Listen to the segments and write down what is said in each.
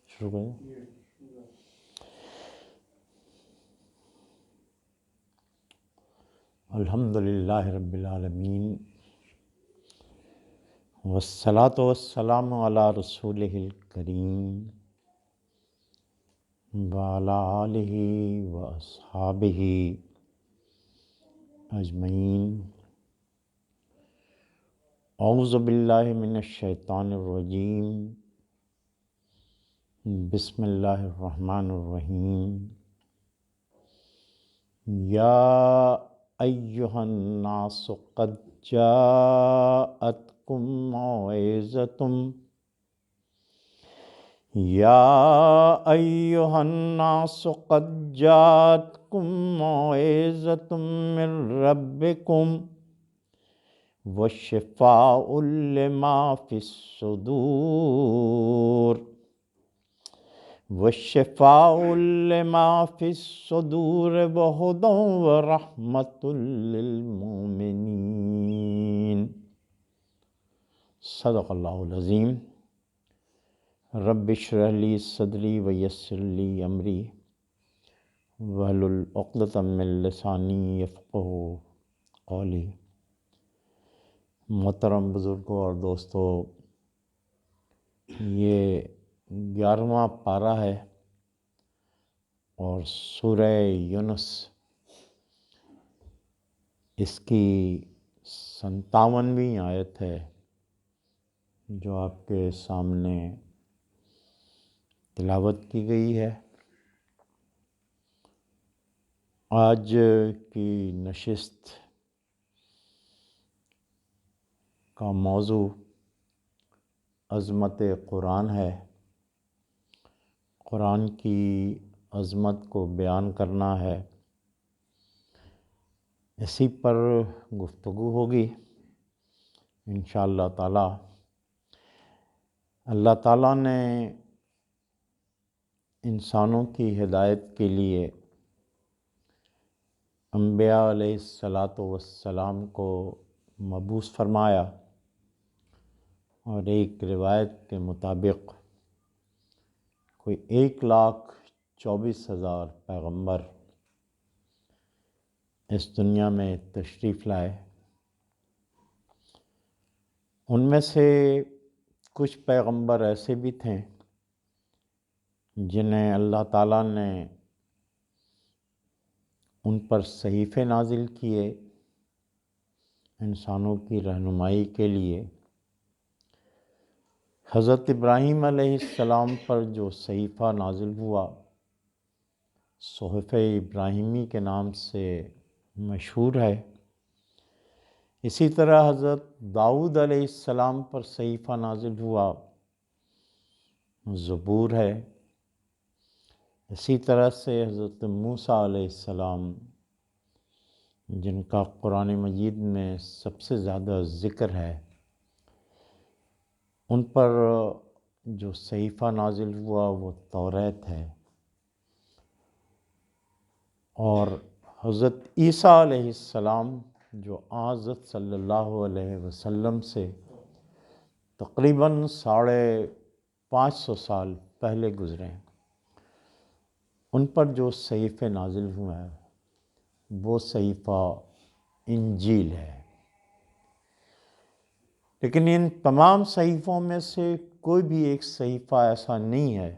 شروع کریں۔ الحمدللہ رب العالمین والصلاة والسلام علی رسولہ الکریم وعلی آلہ واصحابہ اجمعین۔ اعوذ باللہ من الشیطان الرجیم، بسم اللہ الرحمن الرحیم۔ یا ایہا الناس قد جاءتکم موعظۃ یا ایہا الناس قد جاءتکم موعظۃ من ربکم وشفاء لما فی الصدور وشفاء لما فی الصدور وہدی ورحمۃ للمؤمنین۔ صدق اللہ العظیم۔ رب اشرح لی صدری ویسر لی امری واحلل عقدۃ من لسانی یفقہوا قولی۔ محترم بزرگوں اور دوستو، یہ 11واں پارہ ہے اور سورہ یونس اس کی 57ویں آیت ہے جو آپ کے سامنے تلاوت کی گئی ہے۔ آج کی نشست کا موضوع عظمت قرآن ہے۔ قرآن کی عظمت کو بیان کرنا ہے، اسی پر گفتگو ہوگی انشاءاللہ تعالی۔ اللہ تعالیٰ نے انسانوں کی ہدایت کے لیے انبیاء علیہ السلام کو مبعوث فرمایا، اور ایک روایت کے مطابق کوئی 1,24,000 پیغمبر اس دنیا میں تشریف لائے۔ ان میں سے کچھ پیغمبر ایسے بھی تھے جنہیں اللہ تعالیٰ نے ان پر صحیفے نازل کیے انسانوں کی رہنمائی کے لیے۔ حضرت ابراہیم علیہ السلام پر جو صحیفہ نازل ہوا صحف ابراہیمی کے نام سے مشہور ہے، اسی طرح حضرت داؤد علیہ السلام پر صحیفہ نازل ہوا زبور ہے۔ اسی طرح سے حضرت موسیٰ علیہ السلام، جن کا قرآن مجید میں سب سے زیادہ ذکر ہے، ان پر جو صحیفہ نازل ہوا وہ توریت ہے۔ اور حضرت عیسیٰ علیہ السلام جو حضرت صلی اللہ علیہ وسلم سے تقریباً 550 سال پہلے گزرے، ان پر جو صحیفے نازل ہوئے ہیں وہ صحیفہ انجیل ہے۔ لیکن ان تمام صحیفوں میں سے کوئی بھی ایک صحیفہ ایسا نہیں ہے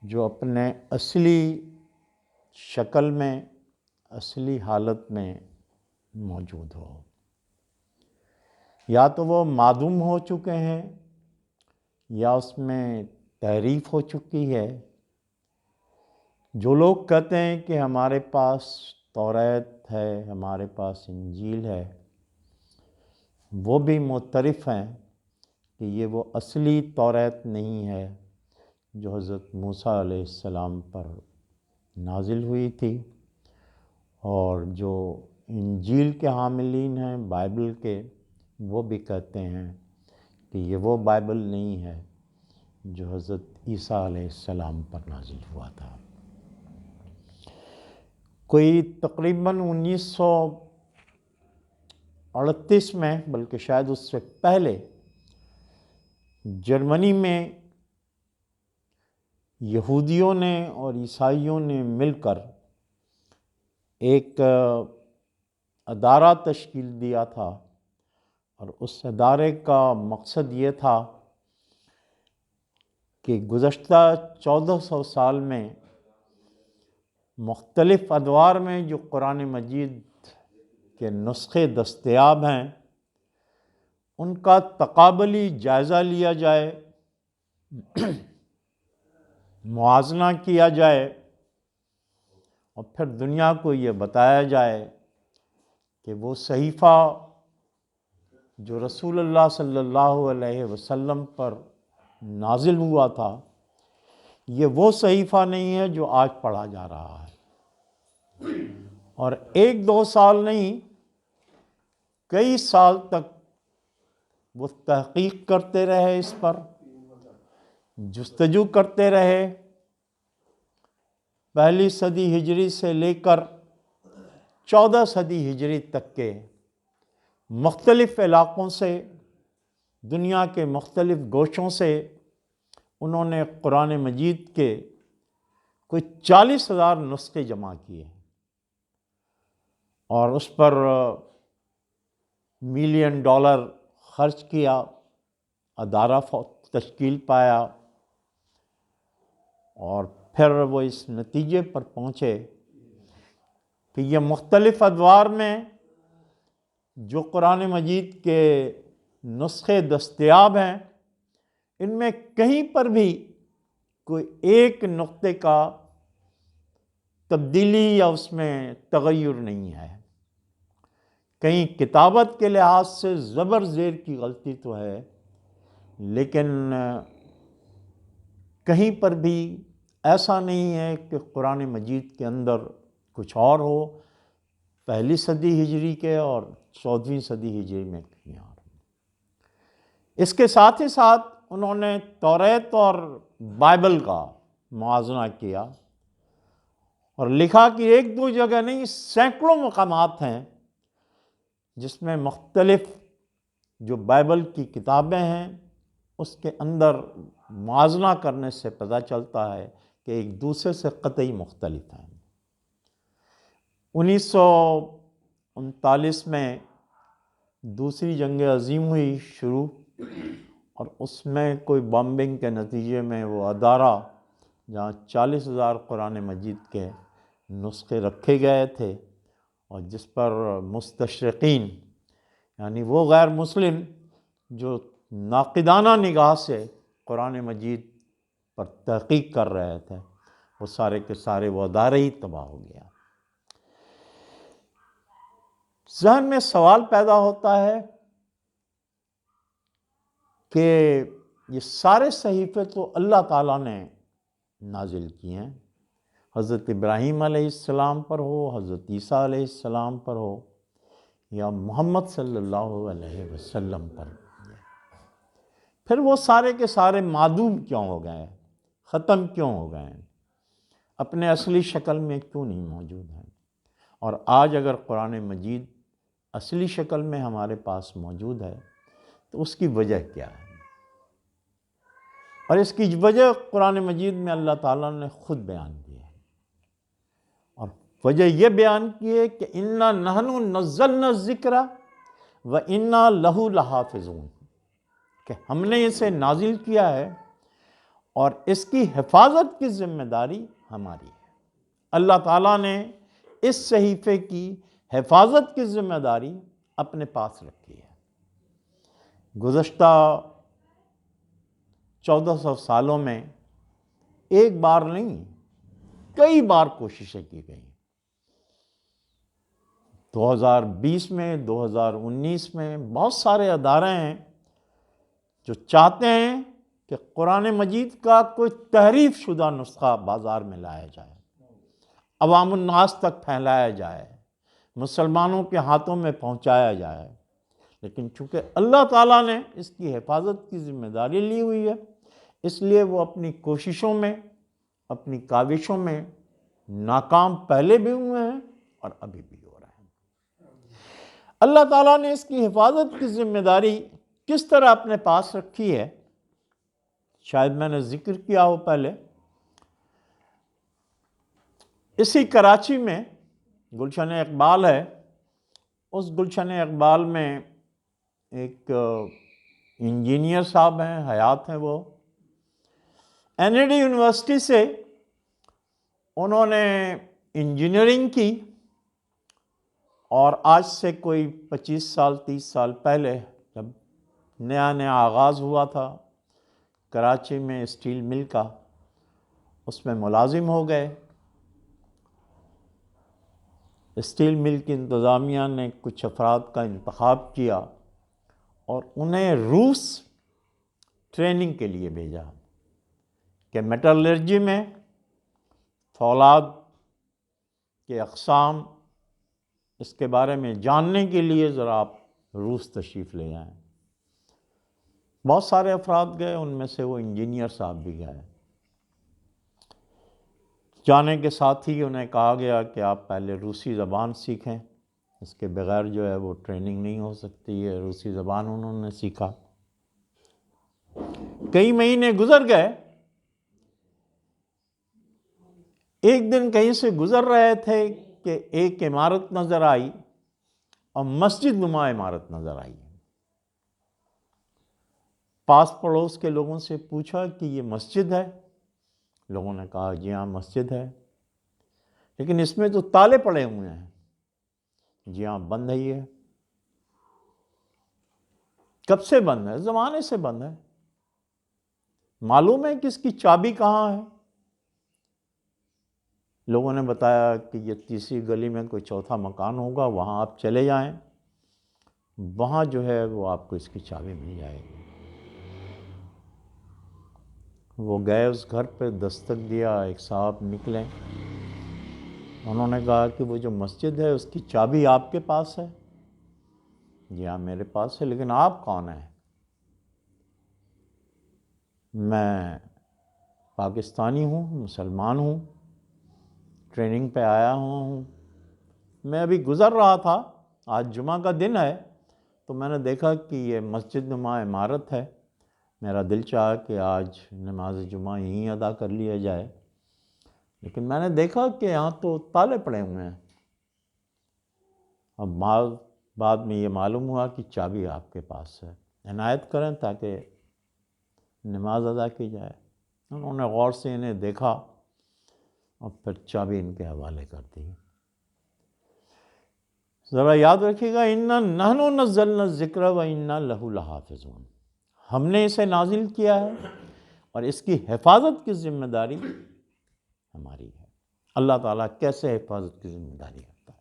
جو اپنے اصلی شکل میں، اصلی حالت میں موجود ہو۔ یا تو وہ معدوم ہو چکے ہیں یا اس میں تحریف ہو چکی ہے۔ جو لوگ کہتے ہیں کہ ہمارے پاس توریت ہے، ہمارے پاس انجیل ہے، وہ بھی معترف ہیں کہ یہ وہ اصلی توریت نہیں ہے جو حضرت موسیٰ علیہ السلام پر نازل ہوئی تھی، اور جو انجیل کے حاملین ہیں بائبل کے، وہ بھی کہتے ہیں کہ یہ وہ بائبل نہیں ہے جو حضرت عیسیٰ علیہ السلام پر نازل ہوا تھا۔ کوئی تقریباً 38 میں بلکہ شاید اس سے پہلے جرمنی میں یہودیوں نے اور عیسائیوں نے مل کر ایک ادارہ تشکیل دیا تھا، اور اس ادارے کا مقصد یہ تھا کہ گزشتہ 1400 سال میں مختلف ادوار میں جو قرآن مجید کے نسخے دستیاب ہیں ان کا تقابلی جائزہ لیا جائے، موازنہ کیا جائے، اور پھر دنیا کو یہ بتایا جائے کہ وہ صحیفہ جو رسول اللہ صلی اللہ علیہ وسلم پر نازل ہوا تھا یہ وہ صحیفہ نہیں ہے جو آج پڑھا جا رہا ہے۔ اور 1-2 سال نہیں، کئی سال تک وہ تحقیق کرتے رہے، اس پر جستجو کرتے رہے، پہلی صدی ہجری سے لے کر 14 صدی ہجری تک کے مختلف علاقوں سے، دنیا کے مختلف گوشوں سے انہوں نے قرآن مجید کے کوئی 40,000 نسخے جمع کیے اور اس پر $1 ملین خرچ کیا، ادارہ تشکیل پایا، اور پھر وہ اس نتیجے پر پہنچے کہ یہ مختلف ادوار میں جو قرآن مجید کے نسخے دستیاب ہیں ان میں کہیں پر بھی کوئی ایک نقطے کا تبدیلی یا اس میں تغیر نہیں ہے۔ کہیں کتابت کے لحاظ سے زبر زیر کی غلطی تو ہے، لیکن کہیں پر بھی ایسا نہیں ہے کہ قرآن مجید کے اندر کچھ اور ہو پہلی صدی ہجری کے اور 14ویں صدی ہجری میں کہیں اور۔ اس کے ساتھ ہی ساتھ انہوں نے توریت اور بائبل کا موازنہ کیا اور لکھا کہ 1-2 جگہ نہیں، سینکڑوں مقامات ہیں جس میں مختلف جو بائبل کی کتابیں ہیں اس کے اندر موازنہ کرنے سے پتہ چلتا ہے کہ ایک دوسرے سے قطعی مختلف ہیں۔ 1939 میں دوسری جنگ عظیم ہوئی شروع، اور اس میں کوئی بمبنگ کے نتیجے میں وہ ادارہ جہاں 40,000 قرآن مجید کے نسخے رکھے گئے تھے اور جس پر مستشرقین یعنی وہ غیر مسلم جو ناقدانہ نگاہ سے قرآن مجید پر تحقیق کر رہے تھے، وہ سارے کے سارے وہ ادارے ہی تباہ ہو گیا۔ ذہن میں سوال پیدا ہوتا ہے کہ یہ سارے صحیفے تو اللہ تعالیٰ نے نازل کیے ہیں، حضرت ابراہیم علیہ السلام پر ہو، حضرت عیسیٰ علیہ السلام پر ہو، یا محمد صلی اللہ علیہ وسلم پر، پھر وہ سارے کے سارے معدوم کیوں ہو گئے، ختم کیوں ہو گئے، اپنے اصلی شکل میں کیوں نہیں موجود ہیں؟ اور آج اگر قرآن مجید اصلی شکل میں ہمارے پاس موجود ہے تو اس کی وجہ کیا ہے؟ اور اس کی وجہ قرآن مجید میں اللہ تعالیٰ نے خود بیان کی ہے، اور وجہ یہ بیان کی ہے کہ اِنَّا نَحْنُ نَزَّلْنَا الذِّكْرَ وَإِنَّا لَهُ لَحَافِظُونَ، کہ ہم نے اسے نازل کیا ہے اور اس کی حفاظت کی ذمہ داری ہماری ہے۔ اللہ تعالیٰ نے اس صحیفے کی حفاظت کی ذمہ داری اپنے پاس رکھی ہے۔ گزشتہ 1400 سالوں میں ایک بار نہیں، کئی بار کوششیں کی گئیں۔ 2020 میں، 2019 میں بہت سارے ادارے ہیں جو چاہتے ہیں کہ قرآن مجید کا کوئی تحریف شدہ نسخہ بازار میں لایا جائے، عوام الناس تک پھیلایا جائے، مسلمانوں کے ہاتھوں میں پہنچایا جائے، لیکن چونکہ اللہ تعالیٰ نے اس کی حفاظت کی ذمہ داری لی ہوئی ہے، اس لیے وہ اپنی کوششوں میں، اپنی کاوشوں میں ناکام پہلے بھی ہوئے ہیں اور ابھی بھی ہو رہے ہیں۔ اللہ تعالیٰ نے اس کی حفاظت کی ذمہ داری کس طرح اپنے پاس رکھی ہے، شاید میں نے ذکر کیا ہو پہلے۔ اسی کراچی میں گلشن اقبال ہے، اس گلشن اقبال میں ایک انجینئر صاحب ہیں، حیات ہیں، وہ این ای ڈی یونیورسٹی سے انہوں نے انجینئرنگ کی، اور آج سے کوئی 25 سال 30 سال پہلے جب نیا نیا آغاز ہوا تھا کراچی میں اسٹیل مل کا، اس میں ملازم ہو گئے۔ اسٹیل مل کی انتظامیہ نے کچھ افراد کا انتخاب کیا اور انہیں روس ٹریننگ کے لیے بھیجا کہ میٹالرجی میں فولاد کے اقسام، اس کے بارے میں جاننے کے لیے ذرا آپ روس تشریف لے جائیں۔ بہت سارے افراد گئے، ان میں سے وہ انجینئر صاحب بھی گئے۔ جانے کے ساتھ ہی انہیں کہا گیا کہ آپ پہلے روسی زبان سیکھیں، اس کے بغیر جو ہے وہ ٹریننگ نہیں ہو سکتی ہے۔ روسی زبان انہوں نے سیکھا۔ کئی مہینے گزر گئے۔ ایک دن کہیں سے گزر رہے تھے کہ ایک عمارت نظر آئی، اور مسجد نما عمارت نظر آئی۔ پاس پڑوس کے لوگوں سے پوچھا کہ یہ مسجد ہے؟ لوگوں نے کہا جی ہاں مسجد ہے، لیکن اس میں تو تالے پڑے ہوئے ہیں۔ جی ہاں بند ہے یہ۔ کب سے بند ہے؟ زمانے سے بند ہے۔ معلوم ہے کہ اس کی چابی کہاں ہے؟ لوگوں نے بتایا کہ یہ تیسری گلی میں کوئی چوتھا مکان ہوگا، وہاں آپ چلے جائیں، وہاں جو ہے وہ آپ کو اس کی چابی مل جائے گی۔ وہ گئے اس گھر پہ، دستک دیا، ایک صاحب نکلے، انہوں نے کہا کہ وہ جو مسجد ہے اس کی چابی آپ کے پاس ہے؟ جی ہاں میرے پاس ہے، لیکن آپ کون ہیں؟ میں پاکستانی ہوں، مسلمان ہوں، ٹریننگ پہ آیا ہوں۔ میں ابھی گزر رہا تھا، آج جمعہ کا دن ہے، تو میں نے دیکھا کہ یہ مسجد نما عمارت ہے۔ میرا دل چاہا کہ آج نماز جمعہ یہیں ادا کر لیا جائے، لیکن میں نے دیکھا کہ یہاں تو تالے پڑے ہوئے ہیں۔ اب بعد میں یہ معلوم ہوا کہ چابی آپ کے پاس ہے، عنایت کریں تاکہ نماز ادا کی جائے۔ انہوں نے غور سے انہیں دیکھا اور پھر چابی ان کے حوالے کر دی۔ ذرا یاد رکھیے گا، اِنَّا نَحْنُ نَزَّلْنَا الذِّكْرَ وَإِنَّا لَهُ لَحَافِظُونَ، ہم نے اسے نازل کیا ہے اور اس کی حفاظت کی ذمہ داری ہماری ہے۔ اللہ تعالیٰ کیسے حفاظت کی ذمہ داری رکھتا ہے؟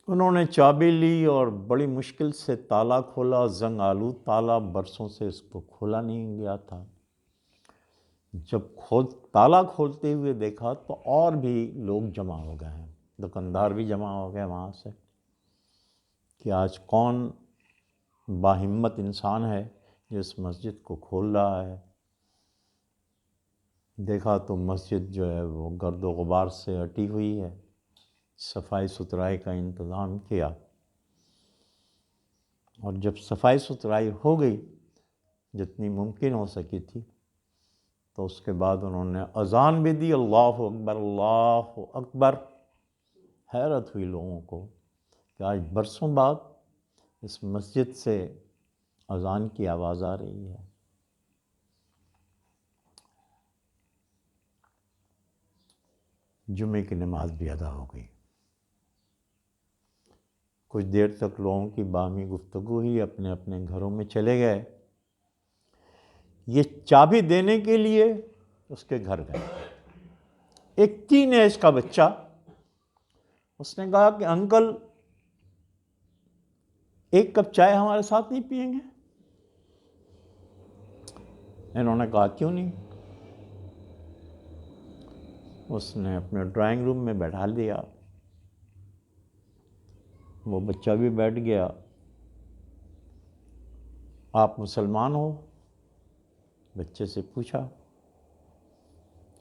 انہوں نے چابی لی اور بڑی مشکل سے تالا کھولا، زنگ آلود تالا، برسوں سے اس کو کھولا نہیں گیا تھا۔ جب تالا کھولتے ہوئے دیکھا تو اور بھی لوگ جمع ہو گئے ہیں، دکاندار بھی جمع ہو گئے وہاں سے، کہ آج کون باہمت انسان ہے جو اس مسجد کو کھول رہا ہے۔ دیکھا تو مسجد جو ہے وہ گرد و غبار سے اٹی ہوئی ہے، صفائی ستھرائی کا انتظام کیا، اور جب صفائی ستھرائی ہو گئی جتنی ممکن ہو سکی تھی، تو اس کے بعد انہوں نے اذان بھی دی، اللہ اکبر اللہ اکبر۔ حیرت ہوئی لوگوں کو کہ آج برسوں بعد اس مسجد سے اذان کی آواز آ رہی ہے۔ جمعے کی نماز بھی ادا ہو گئی۔ کچھ دیر تک لوگوں کی باہمی گفتگو ہوئی، اپنے اپنے گھروں میں چلے گئے۔ یہ چابی دینے کے لیے اس کے گھر گئے۔ ایک ٹین ایج کا بچہ، اس نے کہا کہ انکل ایک کپ چائے ہمارے ساتھ نہیں پئیں گے؟ انہوں نے کہا کیوں نہیں؟ اس نے اپنے ڈرائنگ روم میں بیٹھا دیا، وہ بچہ بھی بیٹھ گیا۔ آپ مسلمان ہو؟ بچے سے پوچھا۔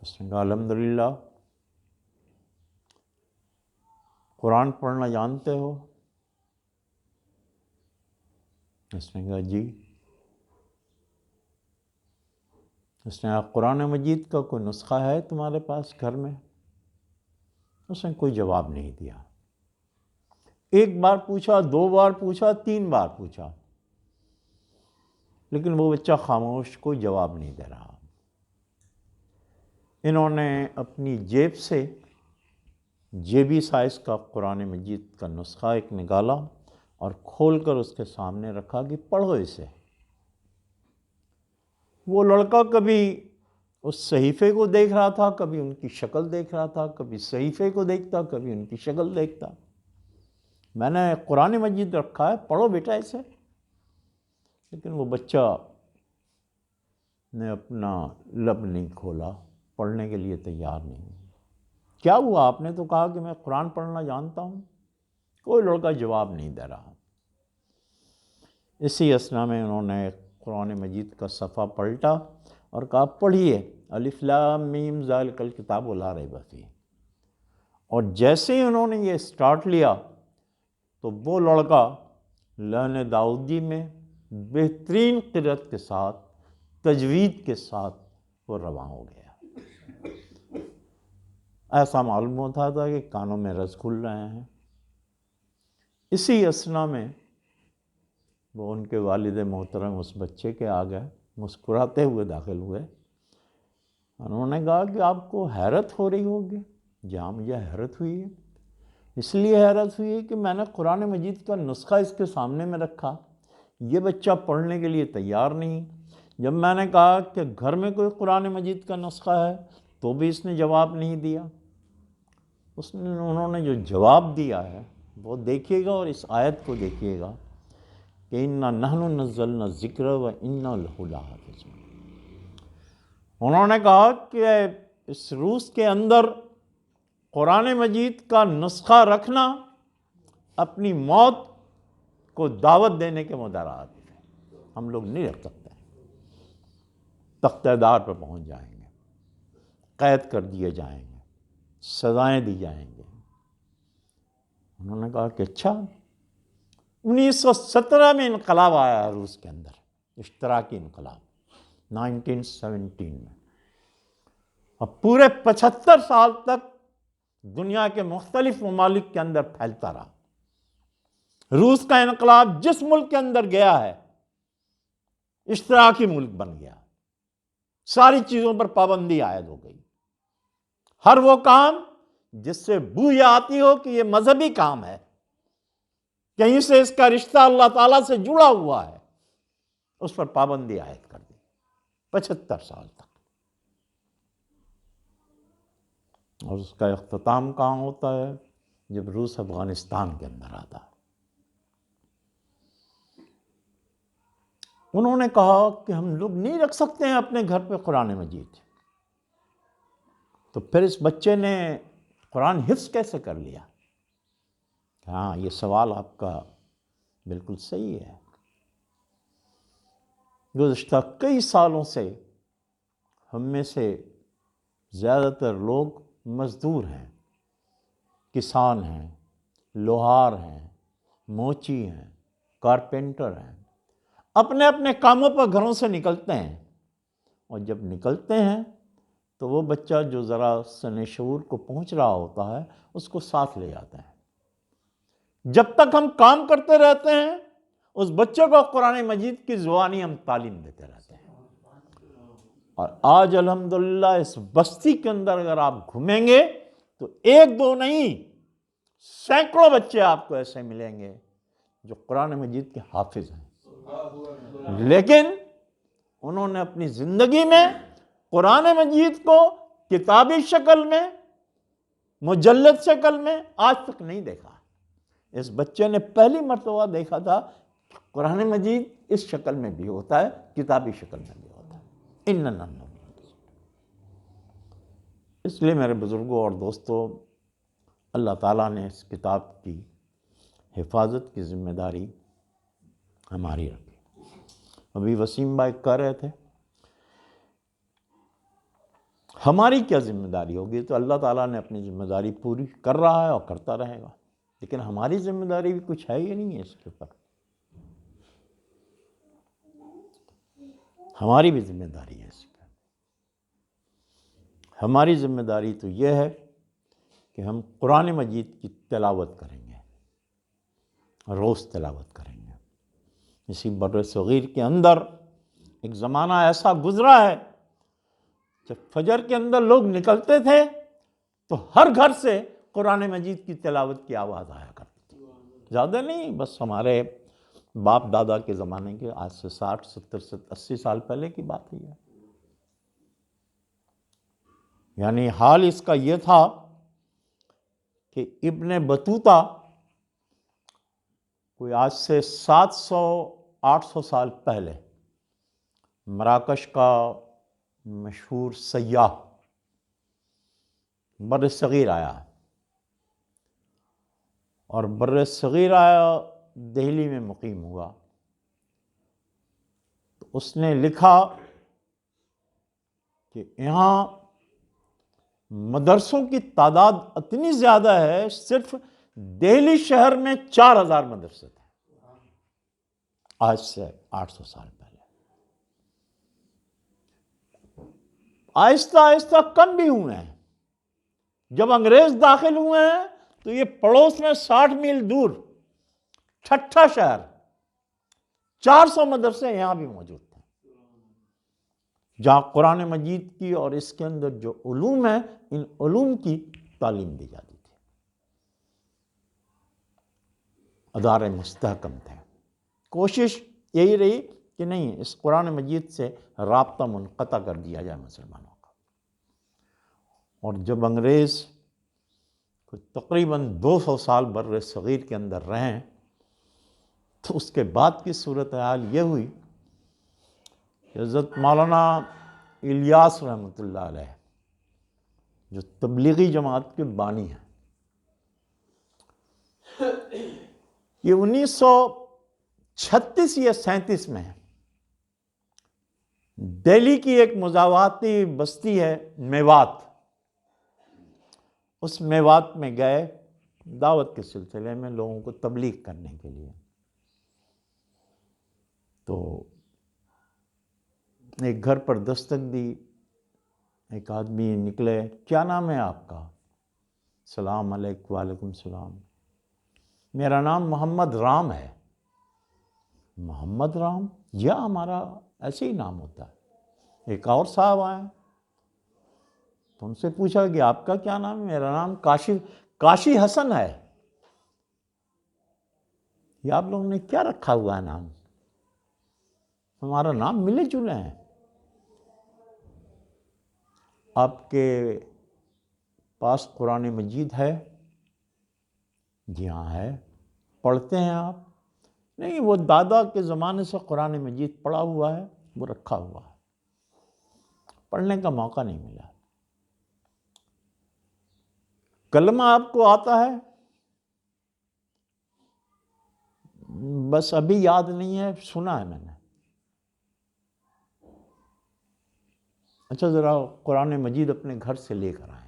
اس نے کہا الحمدللہ۔ قرآن پڑھنا جانتے ہو؟ اس نے کہا جی۔ اس نے کہا قرآن مجید کا کوئی نسخہ ہے تمہارے پاس گھر میں؟ اس نے کوئی جواب نہیں دیا۔ ایک بار پوچھا، 2 بار پوچھا، 3 بار پوچھا، لیکن وہ بچہ خاموش، کوئی جواب نہیں دے رہا۔ انہوں نے اپنی جیب سے جیبی سائز کا قرآن مجید کا نسخہ ایک نکالا اور کھول کر اس کے سامنے رکھا کہ پڑھو اسے۔ وہ لڑکا کبھی اس صحیفے کو دیکھ رہا تھا، کبھی ان کی شکل دیکھ رہا تھا، کبھی صحیفے کو دیکھتا، کبھی ان کی شکل دیکھتا۔ میں نے قرآن مجید رکھا ہے، پڑھو بیٹا اسے۔ لیکن وہ بچہ نے اپنا لب نہیں کھولا، پڑھنے کے لیے تیار نہیں۔ کیا ہوا؟ آپ نے تو کہا کہ میں قرآن پڑھنا جانتا ہوں۔ کوئی لڑکا جواب نہیں دے رہا۔ اسی اثنا میں انہوں نے قرآن مجید کا صفحہ پلٹا اور کہا پڑھیے، الف لام میم ذالک الکتاب لا ریب فیہ۔ اور جیسے ہی انہوں نے یہ سٹارٹ لیا تو وہ لڑکا لہن داؤدی میں بہترین قرأت کے ساتھ، تجوید کے ساتھ وہ رواں ہو گیا۔ ایسا معلوم ہوتا تھا کہ کانوں میں رس کھل رہے ہیں۔ اسی اثنا میں وہ ان کے والد محترم اس بچے کے آ گئے، مسکراتے ہوئے داخل ہوئے۔ انہوں نے کہا کہ آپ کو حیرت ہو رہی ہوگی۔ جہاں مجھے حیرت ہوئی ہے، اس لیے حیرت ہوئی ہے کہ میں نے قرآن مجید کا نسخہ اس کے سامنے میں رکھا، یہ بچہ پڑھنے کے لیے تیار نہیں۔ جب میں نے کہا کہ گھر میں کوئی قرآن مجید کا نسخہ ہے تو بھی اس نے جواب نہیں دیا۔ انہوں نے جو جواب دیا ہے وہ دیکھیے گا، اور اس آیت کو دیکھیے گا کہ اِنَّا نَحْنُ نَزَّلْنَا الذِّكْرَ وَإِنَّا لَهُ لَحَافِظُونَ۔ انہوں نے کہا کہ اس روس کے اندر قرآن مجید کا نسخہ رکھنا اپنی موت کو دعوت دینے کے مدارات ہے، ہم لوگ نہیں رکھ سکتے، تختہ دار پر پہنچ جائیں گے، قید کر دیے جائیں گے، سزائیں دی جائیں گے۔ انہوں نے کہا کہ اچھا۔ 1917 میں انقلاب آیا روس کے اندر، اشتراکی انقلاب 1917 میں، اور پورے 75 سال تک دنیا کے مختلف ممالک کے اندر پھیلتا رہا۔ روس کا انقلاب جس ملک کے اندر گیا ہے اشتراکی ملک بن گیا، ساری چیزوں پر پابندی عائد ہو گئی۔ ہر وہ کام جس سے بو یہ آتی ہو کہ یہ مذہبی کام ہے، کہیں سے اس کا رشتہ اللہ تعالیٰ سے جڑا ہوا ہے، اس پر پابندی عائد کر دی 75 سال تک۔ اور اس کا اختتام کہاں ہوتا ہے؟ جب روس افغانستان کے اندر آتا ہے۔ انہوں نے کہا کہ ہم لوگ نہیں رکھ سکتے ہیں اپنے گھر پہ قرآن مجید۔ تو پھر اس بچے نے قرآن حفظ کیسے کر لیا؟ ہاں، یہ سوال آپ کا بالکل صحیح ہے۔ گزشتہ کئی سالوں سے ہم میں سے زیادہ تر لوگ مزدور ہیں، کسان ہیں، لوہار ہیں، موچی ہیں، کارپینٹر ہیں، اپنے اپنے کاموں پر گھروں سے نکلتے ہیں، اور جب نکلتے ہیں تو وہ بچہ جو ذرا سن شعور کو پہنچ رہا ہوتا ہے اس کو ساتھ لے جاتا ہے۔ جب تک ہم کام کرتے رہتے ہیں اس بچے کو قرآن مجید کی زبانی ہم تعلیم دیتے رہتے ہیں۔ اور آج الحمدللہ اس بستی کے اندر اگر آپ گھومیں گے تو 1-2 نہیں، سینکڑوں بچے آپ کو ایسے ملیں گے جو قرآن مجید کے حافظ ہیں، لیکن انہوں نے اپنی زندگی میں قرآن مجید کو کتابی شکل میں، مجلد شکل میں آج تک نہیں دیکھا۔ اس بچے نے پہلی مرتبہ دیکھا تھا کہ قرآن مجید اس شکل میں بھی ہوتا ہے، کتابی شکل میں بھی ہوتا ہے۔ اس لیے میرے بزرگوں اور دوستوں، اللہ تعالیٰ نے اس کتاب کی حفاظت کی ذمہ داری ہماری رکھی۔ ابھی وسیم بھائی کہہ رہے تھے ہماری کیا ذمہ داری ہوگی، تو اللہ تعالیٰ نے اپنی ذمہ داری پوری کر رہا ہے اور کرتا رہے گا۔ لیکن ہماری ذمہ داری بھی کچھ ہے یا نہیں ہے اس کے اوپر؟ ہماری بھی ذمہ داری ہے اس پہ. ہماری ذمہ داری تو یہ ہے کہ ہم قرآن مجید کی تلاوت کریں گے، روز تلاوت کریں گے. اسی بر صغیر کے اندر ایک زمانہ ایسا گزرا ہے جب فجر کے اندر لوگ نکلتے تھے تو ہر گھر سے قرآن مجید کی تلاوت کی آواز آیا کرتی تھی. زیادہ نہیں، بس ہمارے باپ دادا کے زمانے کے، آج سے 60 70 80 سال پہلے کی بات ہے یہ. یعنی حال اس کا یہ تھا کہ ابن بطوطہ کوئی آج سے 700 800 سال پہلے مراکش کا مشہور سیاح بر صغیر آیا، اور بر صغیر آیا، دہلی میں مقیم ہوا. تو اس نے لکھا کہ یہاں مدرسوں کی تعداد اتنی زیادہ ہے، صرف دہلی شہر میں 4000 مدرسے تھے آج سے 800 سال پہلے. آہستہ آہستہ کم بھی ہوئے ہیں. جب انگریز داخل ہوئے ہیں تو یہ پڑوس میں 60 میل دور ٹھٹھا شہر 400 مدرسے یہاں بھی موجود تھے، جہاں قرآن مجید کی اور اس کے اندر جو علوم ہیں ان علوم کی تعلیم دی جاتی تھی. ادارے مستحکم تھے. کوشش یہی رہی کہ نہیں، اس قرآن مجید سے رابطہ منقطع کر دیا جائے مسلمانوں کا. اور جب انگریز تقریباً 200 سال بر صغیر کے اندر رہیں تو اس کے بعد کی صورتحال یہ ہوئی کہ حضرت مولانا الیاس رحمۃ اللہ علیہ جو تبلیغی جماعت کے بانی ہیں، یہ 1936 یا 37 میں دہلی کی ایک مضاواتی بستی ہے میوات، اس میوات میں گئے دعوت کے سلسلے میں لوگوں کو تبلیغ کرنے کے لیے. تو ایک گھر پر دستک دی، ایک آدمی نکلے، کیا نام ہے آپ کا؟ سلام علیکم. وعلیکم السلام. میرا نام محمد رام ہے. محمد رام؟ یا ہمارا ایسے ہی نام ہوتا ہے. ایک اور صاحب آئے تو ان سے پوچھا کہ آپ کا کیا نام ہے؟ میرا نام کاشی حسن ہے. یہ آپ لوگوں نے کیا رکھا ہوا ہے نام؟ ہمارا نام ملے جلے ہیں. آپ کے پاس قرآن مجید ہے؟ جی ہاں ہے. پڑھتے ہیں آپ؟ نہیں، وہ دادا کے زمانے سے قرآن مجید پڑھا ہوا ہے، وہ رکھا ہوا ہے، پڑھنے کا موقع نہیں ملا. کلمہ آپ کو آتا ہے؟ بس ابھی یاد نہیں ہے، سنا ہے میں نے. اچھا ذرا قرآن مجید اپنے گھر سے لے کر آئیں.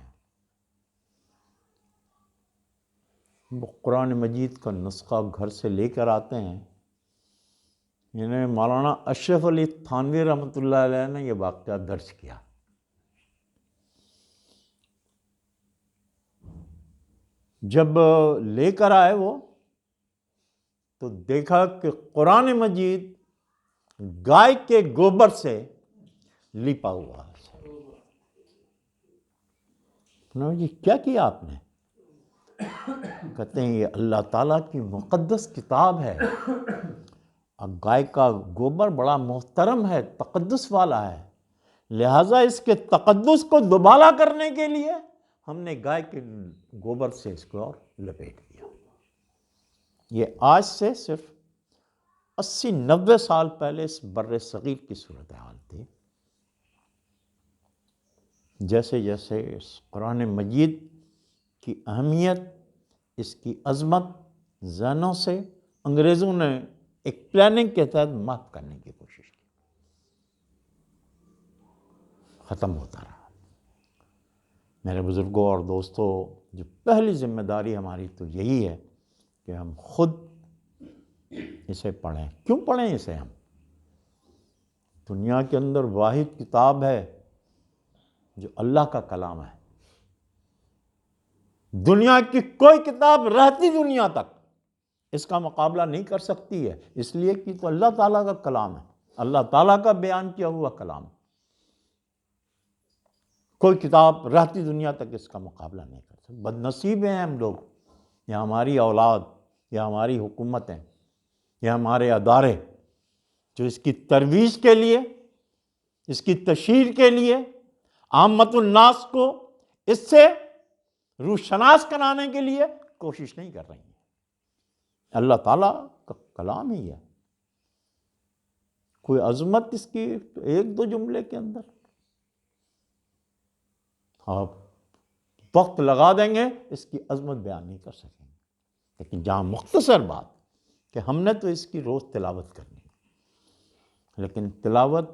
وہ قرآن مجید کا نسخہ گھر سے لے کر آتے ہیں. انہیں مولانا اشرف علی تھانوی رحمۃ اللہ علیہ نے یہ واقعہ درج کیا. جب لے کر آئے وہ تو دیکھا کہ قرآن مجید گائے کے گوبر سے لیپا ہوا ہے. جی کیا کیا آپ نے؟ کہتے ہیں یہ اللہ تعالیٰ کی مقدس کتاب ہے. اب گائے کا گوبر بڑا محترم ہے، تقدس والا ہے، لہٰذا اس کے تقدس کو دوبالا کرنے کے لیے ہم نے گائے کے گوبر سے اس کو اور لپیٹ دیا. یہ آج سے صرف 80 90 سال پہلے اس بر صغیر کی صورتحال تھی. جیسے جیسے اس قرآن مجید کی اہمیت، اس کی عظمت ذہنوں سے انگریزوں نے ایک پلاننگ کے تحت محو کرنے کی کوشش کی، ختم ہوتا رہا. میرے بزرگوں اور دوستوں، جو پہلی ذمہ داری ہماری تو یہی ہے کہ ہم خود اسے پڑھیں۔ کیوں پڑھیں اسے ہم؟ دنیا کے اندر واحد کتاب ہے جو اللہ کا کلام ہے۔ دنیا کی کوئی کتاب رہتی دنیا تک اس کا مقابلہ نہیں کر سکتی ہے، اس لیے کہ تو اللہ تعالیٰ کا کلام ہے، اللہ تعالیٰ کا بیان کیا ہوا کلام۔ کوئی کتاب رہتی دنیا تک اس کا مقابلہ نہیں کر سکتی۔ بد نصیب ہیں ہم لوگ، یا ہماری اولاد، یا ہماری حکومتیں، یا ہمارے ادارے جو اس کی ترویج کے لیے، اس کی تشہیر کے لیے عامت الناس کو اس سے روشناس کرانے کے لیے کوشش نہیں کر رہی ہیں۔ اللہ تعالیٰ کا کلام ہی ہے، کوئی عظمت اس کی ایک دو جملے کے اندر آپ وقت لگا دیں گے اس کی عظمت بیان نہیں کر سکیں گے۔ لیکن جہاں مختصر بات کہ ہم نے تو اس کی روز تلاوت کرنی ہے، لیکن تلاوت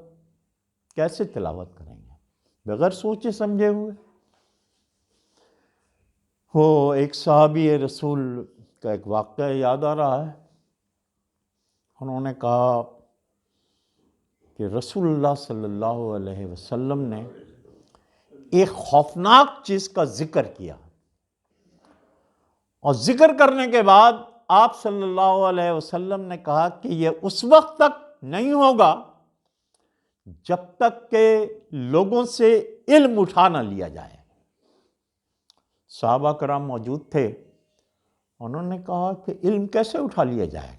کیسے تلاوت کریں گے؟ بغیر سوچے سمجھے ہوئے۔ وہ ایک صحابی رسول کا ایک واقعہ یاد آ رہا ہے۔ انہوں نے کہا کہ رسول اللہ صلی اللہ علیہ وسلم نے ایک خوفناک چیز کا ذکر کیا، اور ذکر کرنے کے بعد آپ صلی اللہ علیہ وسلم نے کہا کہ یہ اس وقت تک نہیں ہوگا جب تک کہ لوگوں سے علم اٹھا نہ لیا جائے۔ صحابہ کرام موجود تھے، انہوں نے کہا کہ علم کیسے اٹھا لیا جائے گا؟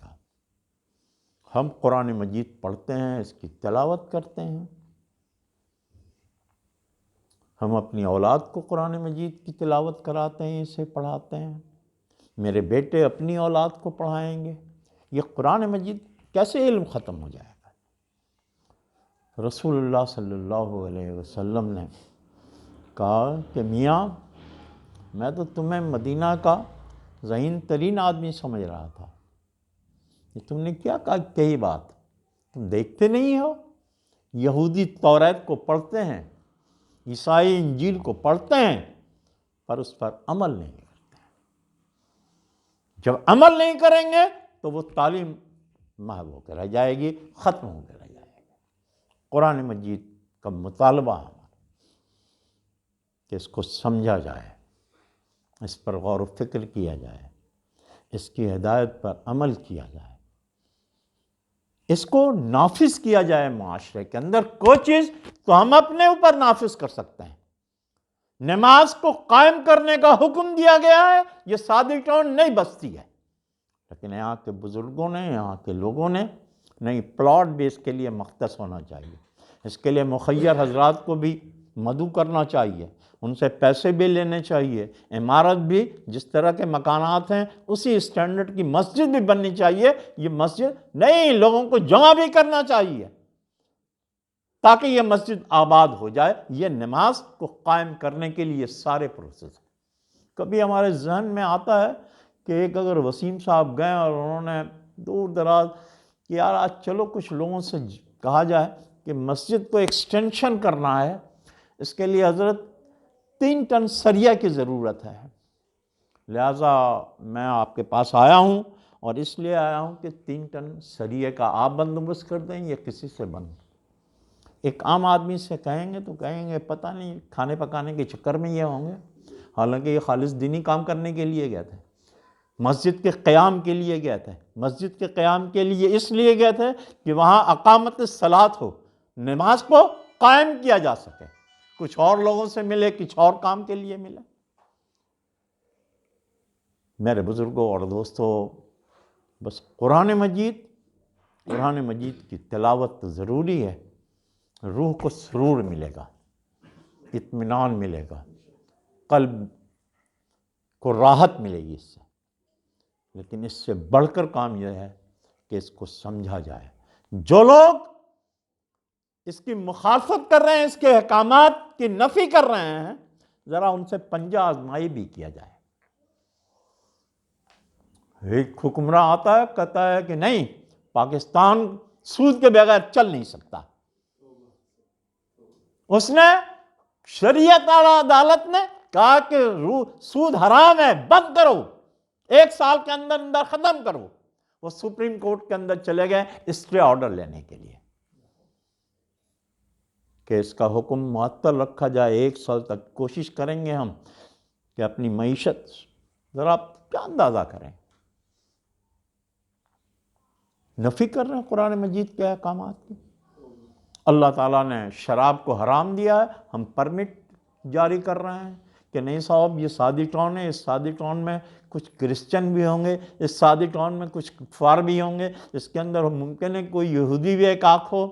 ہم قرآن مجید پڑھتے ہیں، اس کی تلاوت کرتے ہیں، ہم اپنی اولاد کو قرآن مجید کی تلاوت کراتے ہیں، اسے پڑھاتے ہیں، میرے بیٹے اپنی اولاد کو پڑھائیں گے، یہ قرآن مجید کیسے علم ختم ہو جائے گا؟ رسول اللہ صلی اللہ علیہ وسلم نے کہا کہ میاں، میں تو تمہیں مدینہ کا ذہین ترین آدمی سمجھ رہا تھا، یہ تم نے کیا کہی بات؟ تم دیکھتے نہیں ہو یہودی توریت کو پڑھتے ہیں، عیسائی انجیل کو پڑھتے ہیں، پر اس پر عمل نہیں کرتے ہیں۔ جب عمل نہیں کریں گے تو وہ تعلیم محو ہو کے رہ جائے گی، ختم ہو کے رہ جائے گی۔ قرآن مجید کا مطالبہ ہمارا کہ اس کو سمجھا جائے، اس پر غور و فکر کیا جائے، اس کی ہدایت پر عمل کیا جائے، اس کو نافذ کیا جائے معاشرے کے اندر۔ کوئی چیز تو ہم اپنے اوپر نافذ کر سکتے ہیں۔ نماز کو قائم کرنے کا حکم دیا گیا ہے، یہ سادی ٹون نہیں بستی ہے، لیکن یہاں کے بزرگوں نے، یہاں کے لوگوں نے نہیں، پلاٹ بھی اس کے لیے مختص ہونا چاہیے، اس کے لیے مخیر حضرات کو بھی مدعو کرنا چاہیے، ان سے پیسے بھی لینے چاہیے، عمارت بھی جس طرح کے مکانات ہیں اسی اسٹینڈرڈ کی مسجد بھی بننی چاہیے۔ یہ مسجد نہیں، لوگوں کو جمع بھی کرنا چاہیے تاکہ یہ مسجد آباد ہو جائے۔ یہ نماز کو قائم کرنے کے لیے سارے پروسیس ہیں۔ کبھی ہمارے ذہن میں آتا ہے کہ ایک اگر وسیم صاحب گئے اور انہوں نے دور دراز کہ یار آج چلو کچھ لوگوں سے کہا جائے کہ مسجد کو ایکسٹینشن کرنا ہے، اس کے لیے حضرت 3 ٹن سریہ کی ضرورت ہے، لہٰذا میں آپ کے پاس آیا ہوں، اور اس لیے آیا ہوں کہ 3 ٹن سریہ کا آپ بندوبست کر دیں یا کسی سے بند۔ ایک عام آدمی سے کہیں گے تو کہیں گے پتہ نہیں کھانے پکانے کے چکر میں یہ ہوں گے، حالانکہ یہ خالص دینی کام کرنے کے لیے گئے تھے، مسجد کے قیام کے لیے گئے تھے، مسجد کے قیام کے لیے اس لیے گئے تھے کہ وہاں اقامت الصلاۃ ہو، نماز کو قائم کیا جا سکے، کچھ اور لوگوں سے ملے، کچھ اور کام کے لیے ملے۔ میرے بزرگوں اور دوستوں، بس قرآن مجید کی تلاوت ضروری ہے، روح کو سرور ملے گا، اطمینان ملے گا، قلب کو راحت ملے گی اس سے، لیکن اس سے بڑھ کر کام یہ ہے کہ اس کو سمجھا جائے۔ جو لوگ اس کی مخالفت کر رہے ہیں، اس کے احکامات کی نفی کر رہے ہیں، ذرا ان سے پنجہ آزمائی بھی کیا جائے۔ ایک حکمراں آتا ہے کہتا ہے کہ نہیں، پاکستان سود کے بغیر چل نہیں سکتا، اس نے شریعت عدالت نے کہا کہ سود حرام ہے، بند کرو، 1 سال کے اندر اندر ختم کرو۔ وہ سپریم کورٹ کے اندر چلے گئے اسٹے آرڈر لینے کے لیے کہ اس کا حکم معطل رکھا جائے 1 سال تک۔ کوشش کریں گے ہم کہ اپنی معیشت، ذرا آپ کیا اندازہ کریں، نفی کر رہے ہیں قرآن مجید کے احکامات کی۔ اللہ تعالیٰ نے شراب کو حرام دیا ہے، ہم پرمٹ جاری کر رہے ہیں کہ نہیں صاحب یہ سادی ٹاؤن ہے، اس سادی ٹاؤن میں کچھ کرسچن بھی ہوں گے، اس سادی ٹاؤن میں کچھ کفار بھی ہوں گے، اس کے اندر ممکن ہے کوئی یہودی بھی ایک آنکھ ہو،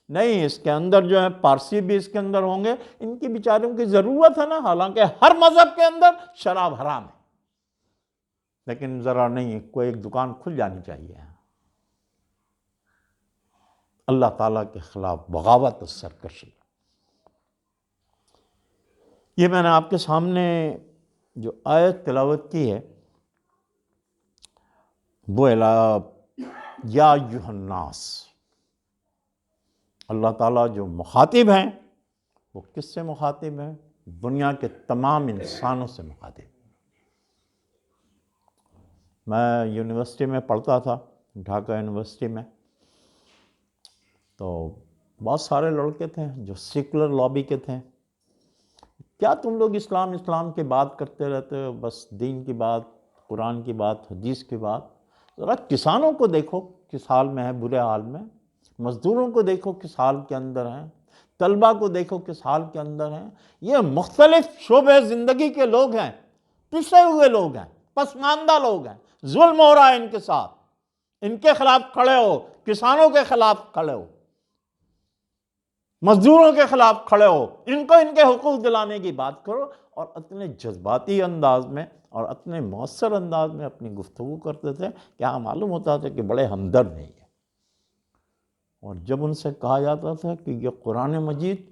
نہیں اس کے اندر جو ہے پارسی بھی اس کے اندر ہوں گے، ان کی بیچاروں کی ضرورت ہے نا۔ حالانکہ ہر مذہب کے اندر شراب حرام ہے، لیکن ذرا نہیں، کوئی ایک دکان کھل جانی چاہیے۔ اللہ تعالیٰ کے خلاف بغاوت اور سرکشی۔ یہ میں نے آپ کے سامنے جو آیت تلاوت کی ہے وہ یا ایھا الناس، اللہ تعالیٰ جو مخاطب ہیں وہ کس سے مخاطب ہیں؟ دنیا کے تمام انسانوں سے مخاطب۔ میں یونیورسٹی میں پڑھتا تھا، ڈھاکہ یونیورسٹی میں، تو بہت سارے لڑکے تھے جو سیکولر لابی کے تھے۔ کیا تم لوگ اسلام کی بات کرتے رہتے ہو، بس دین کی بات، قرآن کی بات، حدیث کی بات؟ ذرا کسانوں کو دیکھو کس حال میں ہے، برے حال میں، مزدوروں کو دیکھو کس حال کے اندر ہیں، طلبہ کو دیکھو کس حال کے اندر ہیں۔ یہ مختلف شعبے زندگی کے لوگ ہیں، پسے ہوئے لوگ ہیں، پسماندہ لوگ ہیں، ظلم ہو رہا ہے ان کے ساتھ، ان کے خلاف کھڑے ہو، کسانوں کے خلاف کھڑے ہو، مزدوروں کے خلاف کھڑے ہو، ان کو ان کے حقوق دلانے کی بات کرو، اور اتنے جذباتی انداز میں اور اتنے مؤثر انداز میں اپنی گفتگو کرتے تھے کہ ہاں معلوم ہوتا تھا کہ بڑے ہمدرد ہیں یہ۔ اور جب ان سے کہا جاتا تھا کہ یہ قرآن مجید،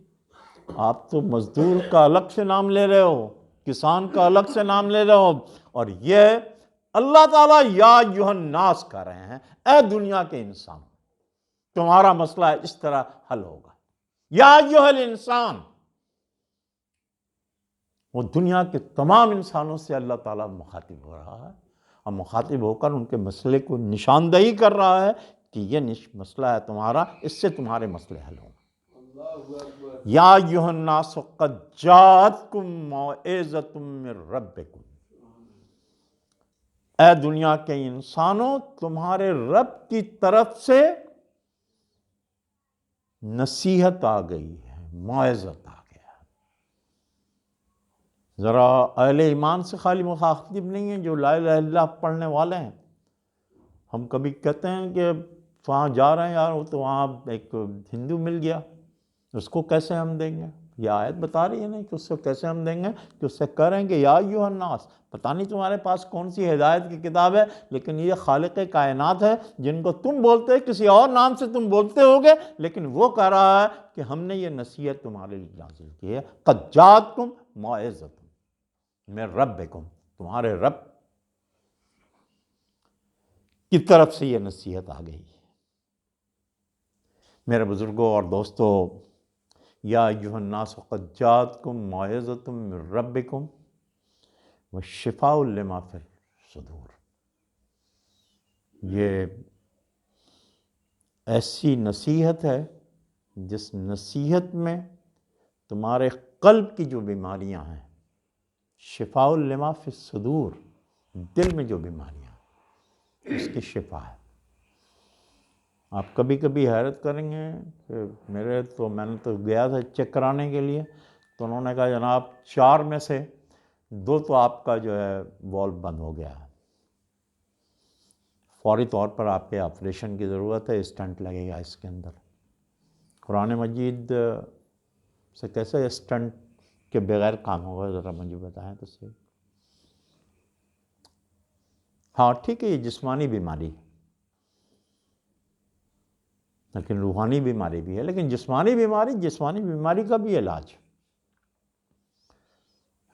آپ تو مزدور کا الگ سے نام لے رہے ہو، کسان کا الگ سے نام لے رہے ہو، اور یہ اللہ تعالیٰ یا ایھا الناس کہہ رہے ہیں، اے دنیا کے انسان، تمہارا مسئلہ اس طرح حل ہوگا۔ یا ایھا الانسان، وہ دنیا کے تمام انسانوں سے اللہ تعالیٰ مخاطب ہو رہا ہے، اور مخاطب ہو کر ان کے مسئلے کو نشاندہی کر رہا ہے کہ یہ مسئلہ ہے تمہارا، اس سے تمہارے مسئلے حل ہوں۔ یا ایھا الناس قد جاءتکم موعظۃ من ربکم، اے دنیا کے انسانوں، تمہارے رب کی طرف سے نصیحت آ گئی ہے، موعظت آ گیا۔ ذرا اہل ایمان سے خالی مخاطب نہیں ہیں جو لا الہ الا اللہ پڑھنے والے ہیں۔ ہم کبھی کہتے ہیں کہ وہاں جا رہے ہیں یار، تو وہاں ایک ہندو مل گیا، اس کو کیسے ہم دیں گے؟ یہ آیت بتا رہی ہے نہیں کہ اس کو کیسے ہم دیں گے، کہ اس سے کہہ رہے ہیں کہ یا ایھا الناس، پتہ نہیں تمہارے پاس کون سی ہدایت کی کتاب ہے، لیکن یہ خالق کائنات ہے جن کو تم بولتے، کسی اور نام سے تم بولتے ہوگے، لیکن وہ کہہ رہا ہے کہ ہم نے یہ نصیحت تمہارے لیے نازل کی ہے۔ قد جاءتکم موعظۃ من ربکم، تمہارے رب کی طرف سے یہ نصیحت آ گئی۔ میرے بزرگوں اور دوستو، یا ایھا الناس قد جاءتکم موعظۃ من ربکم وشفاء لما فی الصدور، یہ ایسی نصیحت ہے جس نصیحت میں تمہارے قلب کی جو بیماریاں ہیں، شفاء لما فی الصدور، دل میں جو بیماریاں ہیں اس کی شفا ہے۔ آپ کبھی کبھی حیرت کریں گے کہ میں نے تو گیا تھا چیک کرانے کے لیے، تو انہوں نے کہا جناب 4 میں سے 2 تو آپ کا جو ہے والو بند ہو گیا ہے، فوری طور پر آپ کے آپریشن کی ضرورت ہے، اسٹنٹ لگے گا اس کے اندر۔ قرآن مجید سے کیسے اسٹنٹ کے بغیر کام ہوگا، ذرا مجھے بتائیں تو صحیح۔ ہاں ٹھیک ہے، یہ جسمانی بیماری ہے، لیکن روحانی بیماری بھی ہے، لیکن جسمانی بیماری کا بھی علاج،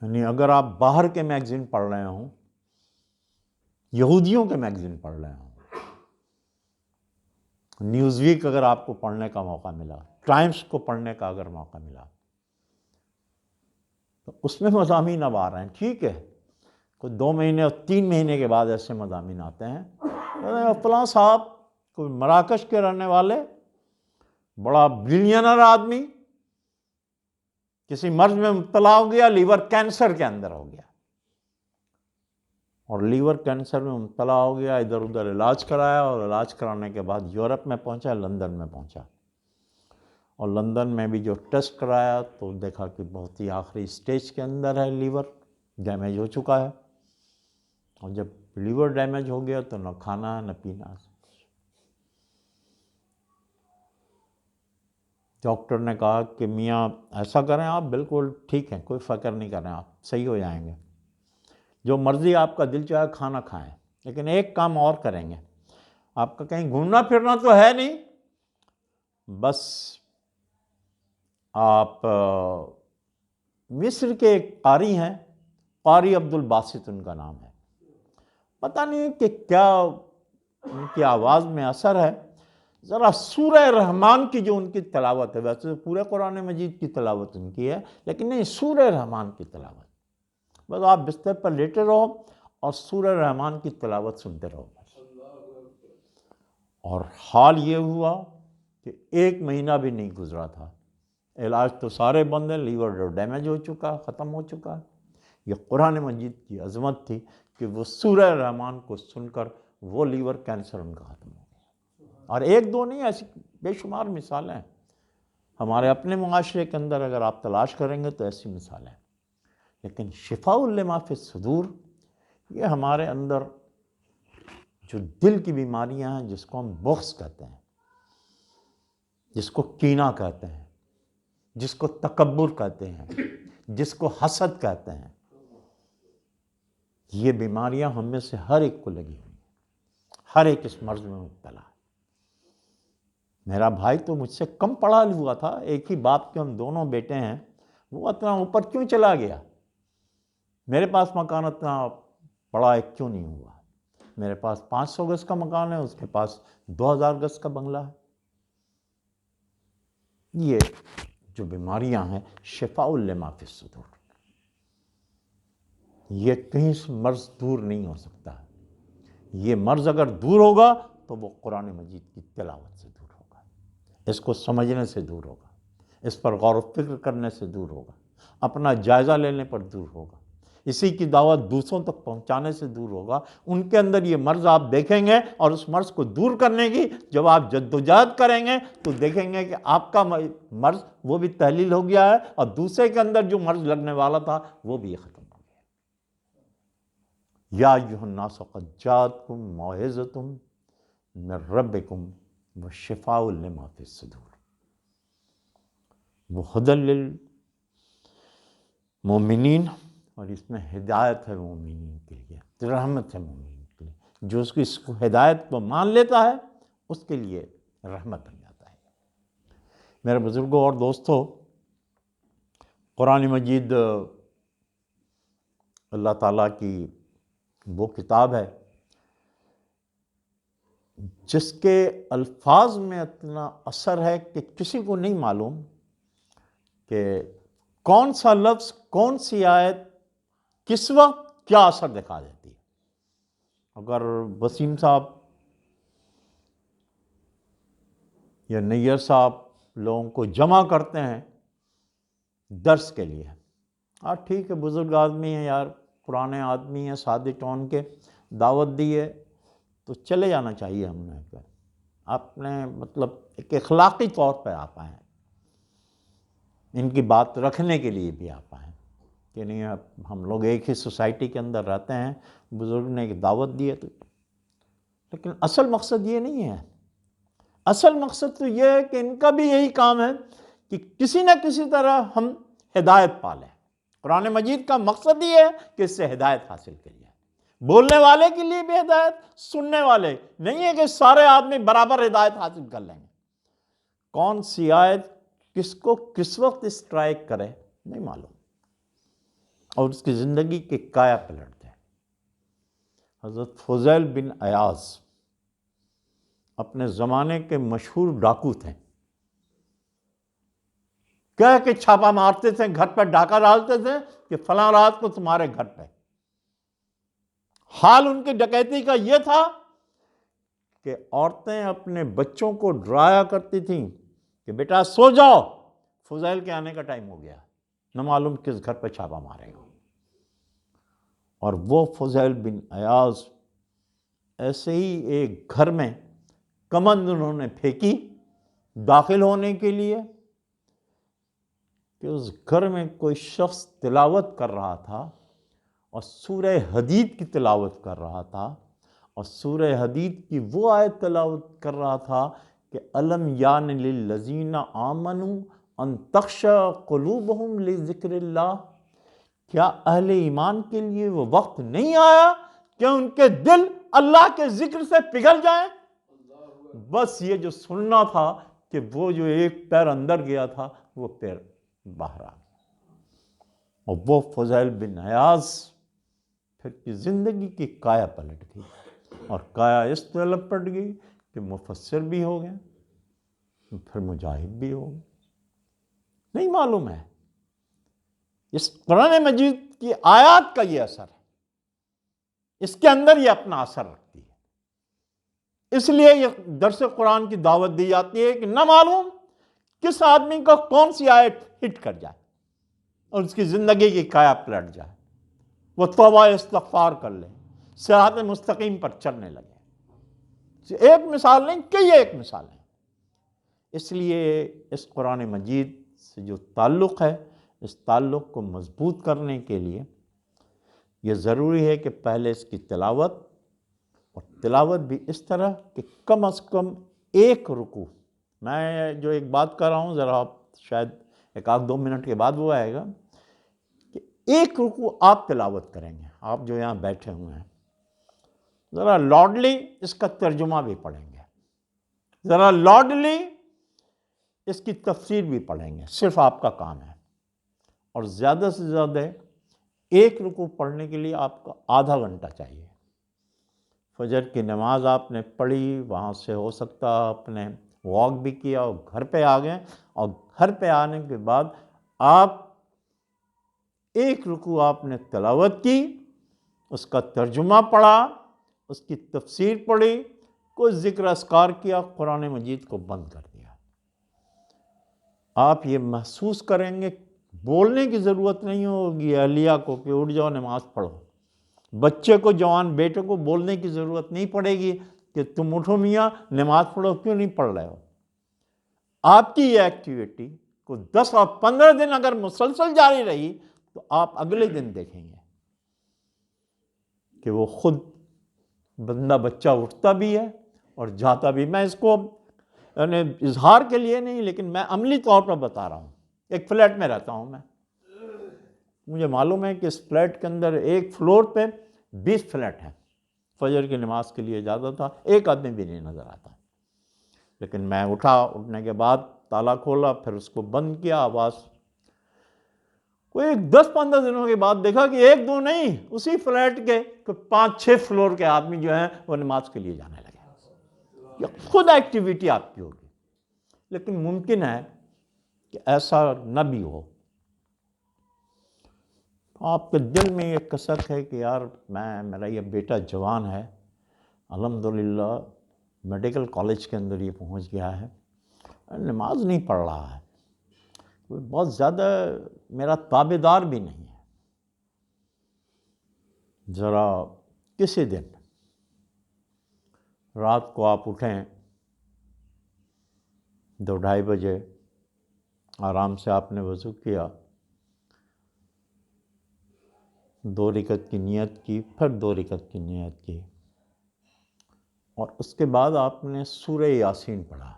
یعنی اگر آپ باہر کے میگزین پڑھ رہے ہوں، یہودیوں کے میگزین پڑھ رہے ہوں، نیوز ویک اگر آپ کو پڑھنے کا موقع ملا، ٹائمز کو پڑھنے کا اگر موقع ملا، تو اس میں مضامین اب آ رہے ہیں، ٹھیک ہے کوئی 2 مہینے اور 3 مہینے کے بعد ایسے مضامین آتے ہیں، فلاں صاحب کوئی مراکش کے رہنے والے بڑا بلینئر آدمی کسی مرض میں مبتلا ہو گیا، لیور کینسر کے اندر ہو گیا، اور لیور کینسر میں مبتلا ہو گیا، ادھر ادھر علاج کرایا، اور علاج کرانے کے بعد یورپ میں پہنچا، لندن میں پہنچا، اور لندن میں بھی جو ٹیسٹ کرایا تو دیکھا کہ بہت ہی آخری سٹیج کے اندر ہے، لیور ڈیمیج ہو چکا ہے، اور جب لیور ڈیمیج ہو گیا تو نہ کھانا ہے نہ پینا ہے۔ ڈاکٹر نے کہا کہ میاں ایسا کریں، آپ بالکل ٹھیک ہیں، کوئی فکر نہیں کریں، آپ صحیح ہو جائیں گے، جو مرضی آپ کا دل چاہے کھانا کھائیں، لیکن ایک کام اور کریں گے، آپ کا کہیں گھومنا پھرنا تو ہے نہیں، بس آپ مصر کے ایک قاری ہیں، قاری عبد الباسط ان کا نام ہے، پتہ نہیں کہ کیا ان کی آواز میں اثر ہے، ذرا سورہ رحمان کی جو ان کی تلاوت ہے، ویسے پورے قرآن مجید کی تلاوت ان کی ہے، لیکن نہیں، سورہ رحمان کی تلاوت، بس آپ بستر پر لیٹے رہو اور سورہ رحمان کی تلاوت سنتے رہو، اور حال یہ ہوا کہ 1 مہینہ بھی نہیں گزرا تھا، علاج تو سارے بند ہیں، لیور ڈیمیج ہو چکا، ختم ہو چکا ہے۔ یہ قرآن مجید کی عظمت تھی کہ وہ سورہ رحمان کو سن کر وہ لیور کینسر ان کا ختم ہو گیا، اور 1 2 نہیں، ایسی بے شمار مثالیں ہیں ہمارے اپنے معاشرے کے اندر، اگر آپ تلاش کریں گے تو ایسی مثالیں ہیں۔ لیکن شفاء لما فی الصدور، یہ ہمارے اندر جو دل کی بیماریاں ہیں، جس کو ہم بغض کہتے ہیں، جس کو کینہ کہتے ہیں، جس کو تکبر کہتے ہیں، جس کو حسد کہتے ہیں، یہ بیماریاں ہم میں سے ہر ایک کو لگی ہوئی ہیں، ہر ایک اس مرض میں مبتلا ہے۔ میرا بھائی تو مجھ سے کم پڑھا ہوا تھا، ایک ہی باپ کے ہم دونوں بیٹے ہیں، وہ اتنا اوپر کیوں چلا گیا؟ میرے پاس مکان اتنا بڑا ایک کیوں نہیں ہوا؟ میرے پاس 500 گز کا مکان ہے، اس کے پاس 2000 گز کا بنگلہ ہے۔ یہ جو بیماریاں ہیں، شفاء لما فی الصدور، یہ کہیں سے مرض دور نہیں ہو سکتا۔ یہ مرض اگر دور ہوگا تو وہ قرآن مجید کی تلاوت سے دور ہوگا، اس کو سمجھنے سے دور ہوگا، اس پر غور و فکر کرنے سے دور ہوگا، اپنا جائزہ لینے پر دور ہوگا، اسی کی دعوت دوسروں تک پہنچانے سے دور ہوگا۔ ان کے اندر یہ مرض آپ دیکھیں گے، اور اس مرض کو دور کرنے کی جب آپ جدوجہد کریں گے تو دیکھیں گے کہ آپ کا مرض وہ بھی تحلیل ہو گیا ہے، اور دوسرے کے اندر جو مرض لگنے والا تھا وہ بھی ختم ہو گیا۔ یا ایھا الناس قد جاءتکم موعظۃ من ربکم وشفاء لما فی الصدور وہدی للمؤمنین، اور اس میں ہدایت ہے مومنین کے لیے، رحمت ہے مومنین کے لیے، جو اس کو ہدایت کو مان لیتا ہے اس کے لیے رحمت بن جاتا ہے۔ میرے بزرگوں اور دوستوں، قرآن مجید اللہ تعالیٰ کی وہ کتاب ہے جس کے الفاظ میں اتنا اثر ہے کہ کسی کو نہیں معلوم کہ کون سا لفظ، کون سی آیت کس وقت کیا اثر دکھا دیتی ہے۔ اگر وسیم صاحب یا نیّر صاحب لوگوں کو جمع کرتے ہیں درس کے لیے، ٹھیک ہے، بزرگ آدمی ہیں یار، پرانے آدمی ہیں، سادے ٹون کے، دعوت دی ہے تو چلے جانا چاہیے۔ ہم نے اپنے مطلب ایک اخلاقی طور پہ آپ آئیں، ان کی بات رکھنے کے لیے بھی آپ آئیں کہ نہیں، ہم لوگ ایک ہی سوسائٹی کے اندر رہتے ہیں، بزرگ نے ایک دعوت دی ہے تو، لیکن اصل مقصد یہ نہیں ہے۔ اصل مقصد تو یہ ہے کہ ان کا بھی یہی کام ہے کہ کسی نہ کسی طرح ہم ہدایت پالیں۔ قرآن مجید کا مقصد یہ ہے کہ اس سے ہدایت حاصل کری جائے، بولنے والے کے لیے بھی ہدایت، سننے والے نہیں ہے کہ سارے آدمی برابر ہدایت حاصل کر لیں گے۔ کون سی آیت کس کو کس وقت اسٹرائک کرے نہیں معلوم، اور اس کی زندگی کے کایا پلٹ دے۔ حضرت فضیل بن عیاض اپنے زمانے کے مشہور ڈاکو تھے، کہہ کے چھاپا مارتے تھے، گھر پر ڈاکہ ڈالتے تھے کہ فلاں رات کو تمہارے گھر پہ حال ان کی ڈکیتی کا یہ تھا کہ عورتیں اپنے بچوں کو ڈرایا کرتی تھیں کہ بیٹا سو جاؤ، فضیل کے آنے کا ٹائم ہو گیا، نہ معلوم کس گھر پہ چھاپا مارے گا۔ اور وہ فضیل بن عیاض ایسے ہی ایک گھر میں کمند انہوں نے پھینکی داخل ہونے کے لیے کہ اس گھر میں کوئی شخص تلاوت کر رہا تھا اور سورہ حدید کی تلاوت کر رہا تھا، اور سورہ حدید کی وہ آیت تلاوت کر رہا تھا کہ الم یان للذین آمنوا ان تخشع قلوبہم لذکر اللہ، کیا اہل ایمان کے لیے وہ وقت نہیں آیا کہ ان کے دل اللہ کے ذکر سے پگھل جائیں؟ بس یہ جو سننا تھا کہ وہ جو ایک پیر اندر گیا تھا وہ پیر باہر آ گیا، اور وہ فضیل بن عیاض پھر کی زندگی کی کایا پلٹ گئی، اور کایا اس طرح پلٹ گئی کہ مفسر بھی ہو گئے، پھر مجاہد بھی ہو گئے۔ نہیں معلوم ہے اس قرآن مجید کی آیات کا یہ اثر ہے، اس کے اندر یہ اپنا اثر رکھتی ہے۔ اس لیے یہ درس قرآن کی دعوت دی جاتی ہے کہ نہ معلوم کس آدمی کو کون سی آیت ہٹ کر جائے اور اس کی زندگی کی کایا پلٹ جائے، وہ توبہ استغفار کر لے، صراط مستقیم پر چلنے لگے۔ ایک مثال نہیں، کئی ایک مثال ہیں۔ اس لیے اس قرآن مجید سے جو تعلق ہے، اس تعلق کو مضبوط کرنے کے لیے یہ ضروری ہے کہ پہلے اس کی تلاوت، اور تلاوت بھی اس طرح کہ کم از کم ایک رکوع، میں جو ایک بات کر رہا ہوں ذرا آپ شاید ایک آدھ دو منٹ کے بعد وہ آئے گا، کہ ایک رکوع آپ تلاوت کریں گے، آپ جو یہاں بیٹھے ہوئے ہیں ذرا لاڈلی اس کا ترجمہ بھی پڑھیں گے، ذرا لاڈلی اس کی تفسیر بھی پڑھیں گے، صرف آپ کا کام ہے۔ اور زیادہ سے زیادہ ایک رکوع پڑھنے کے لیے آپ کو آدھا گھنٹہ چاہیے۔ فجر کی نماز آپ نے پڑھی، وہاں سے ہو سکتا آپ نے واک بھی کیا اور گھر پہ آ گئے، اور گھر پہ آنے کے بعد آپ ایک رکوع آپ نے تلاوت کی، اس کا ترجمہ پڑھا، اس کی تفسیر پڑھی، کوئی ذکر اذکار کیا، قرآن مجید کو بند کر دیا۔ آپ یہ محسوس کریں گے، بولنے کی ضرورت نہیں ہوگی اہلیہ کو کہ اٹھ جاؤ نماز پڑھو، بچے کو، جوان بیٹے کو بولنے کی ضرورت نہیں پڑے گی کہ تم اٹھو میاں نماز پڑھو، کیوں نہیں پڑھ رہے ہو۔ آپ کی یہ ایکٹیویٹی کو 10 اور 15 دن اگر مسلسل جاری رہی تو آپ اگلے دن دیکھیں گے کہ وہ خود بندہ بچہ اٹھتا بھی ہے اور جاتا بھی۔ میں اس کو یعنی اظہار کے لیے نہیں، لیکن میں عملی طور پر بتا رہا ہوں۔ ایک فلیٹ میں رہتا ہوں میں، مجھے معلوم ہے کہ اس فلیٹ کے اندر ایک فلور پہ 20 فلیٹ ہیں۔ فجر کی نماز کے لیے جاتا تھا، ایک آدمی بھی نہیں نظر آتا، لیکن میں اٹھنے کے بعد تالا کھولا، پھر اس کو بند کیا، آواز کوئی 10-15 دنوں کے بعد دیکھا کہ ایک دو نہیں، اسی فلیٹ کے 5-6 فلور کے آدمی جو ہیں وہ نماز کے لیے جانے لگے۔ یہ خود ایکٹیویٹی آپ کی ہوگی، لیکن ممکن ہے کہ ایسا نہ بھی ہو۔ آپ کے دل میں یہ کسک ہے کہ یار میرا یہ بیٹا جوان ہے، الحمدللہ میڈیکل کالج کے اندر یہ پہنچ گیا ہے، نماز نہیں پڑھ رہا ہے، کوئی بہت زیادہ میرا تابع دار بھی نہیں ہے۔ ذرا کسی دن رات کو آپ اٹھیں 2-2:30 بجے، آرام سے آپ نے وضو کیا، 2 رکعت کی نیت کی، پھر 2 رکعت کی نیت کی، اور اس کے بعد آپ نے سورہ یاسین پڑھا۔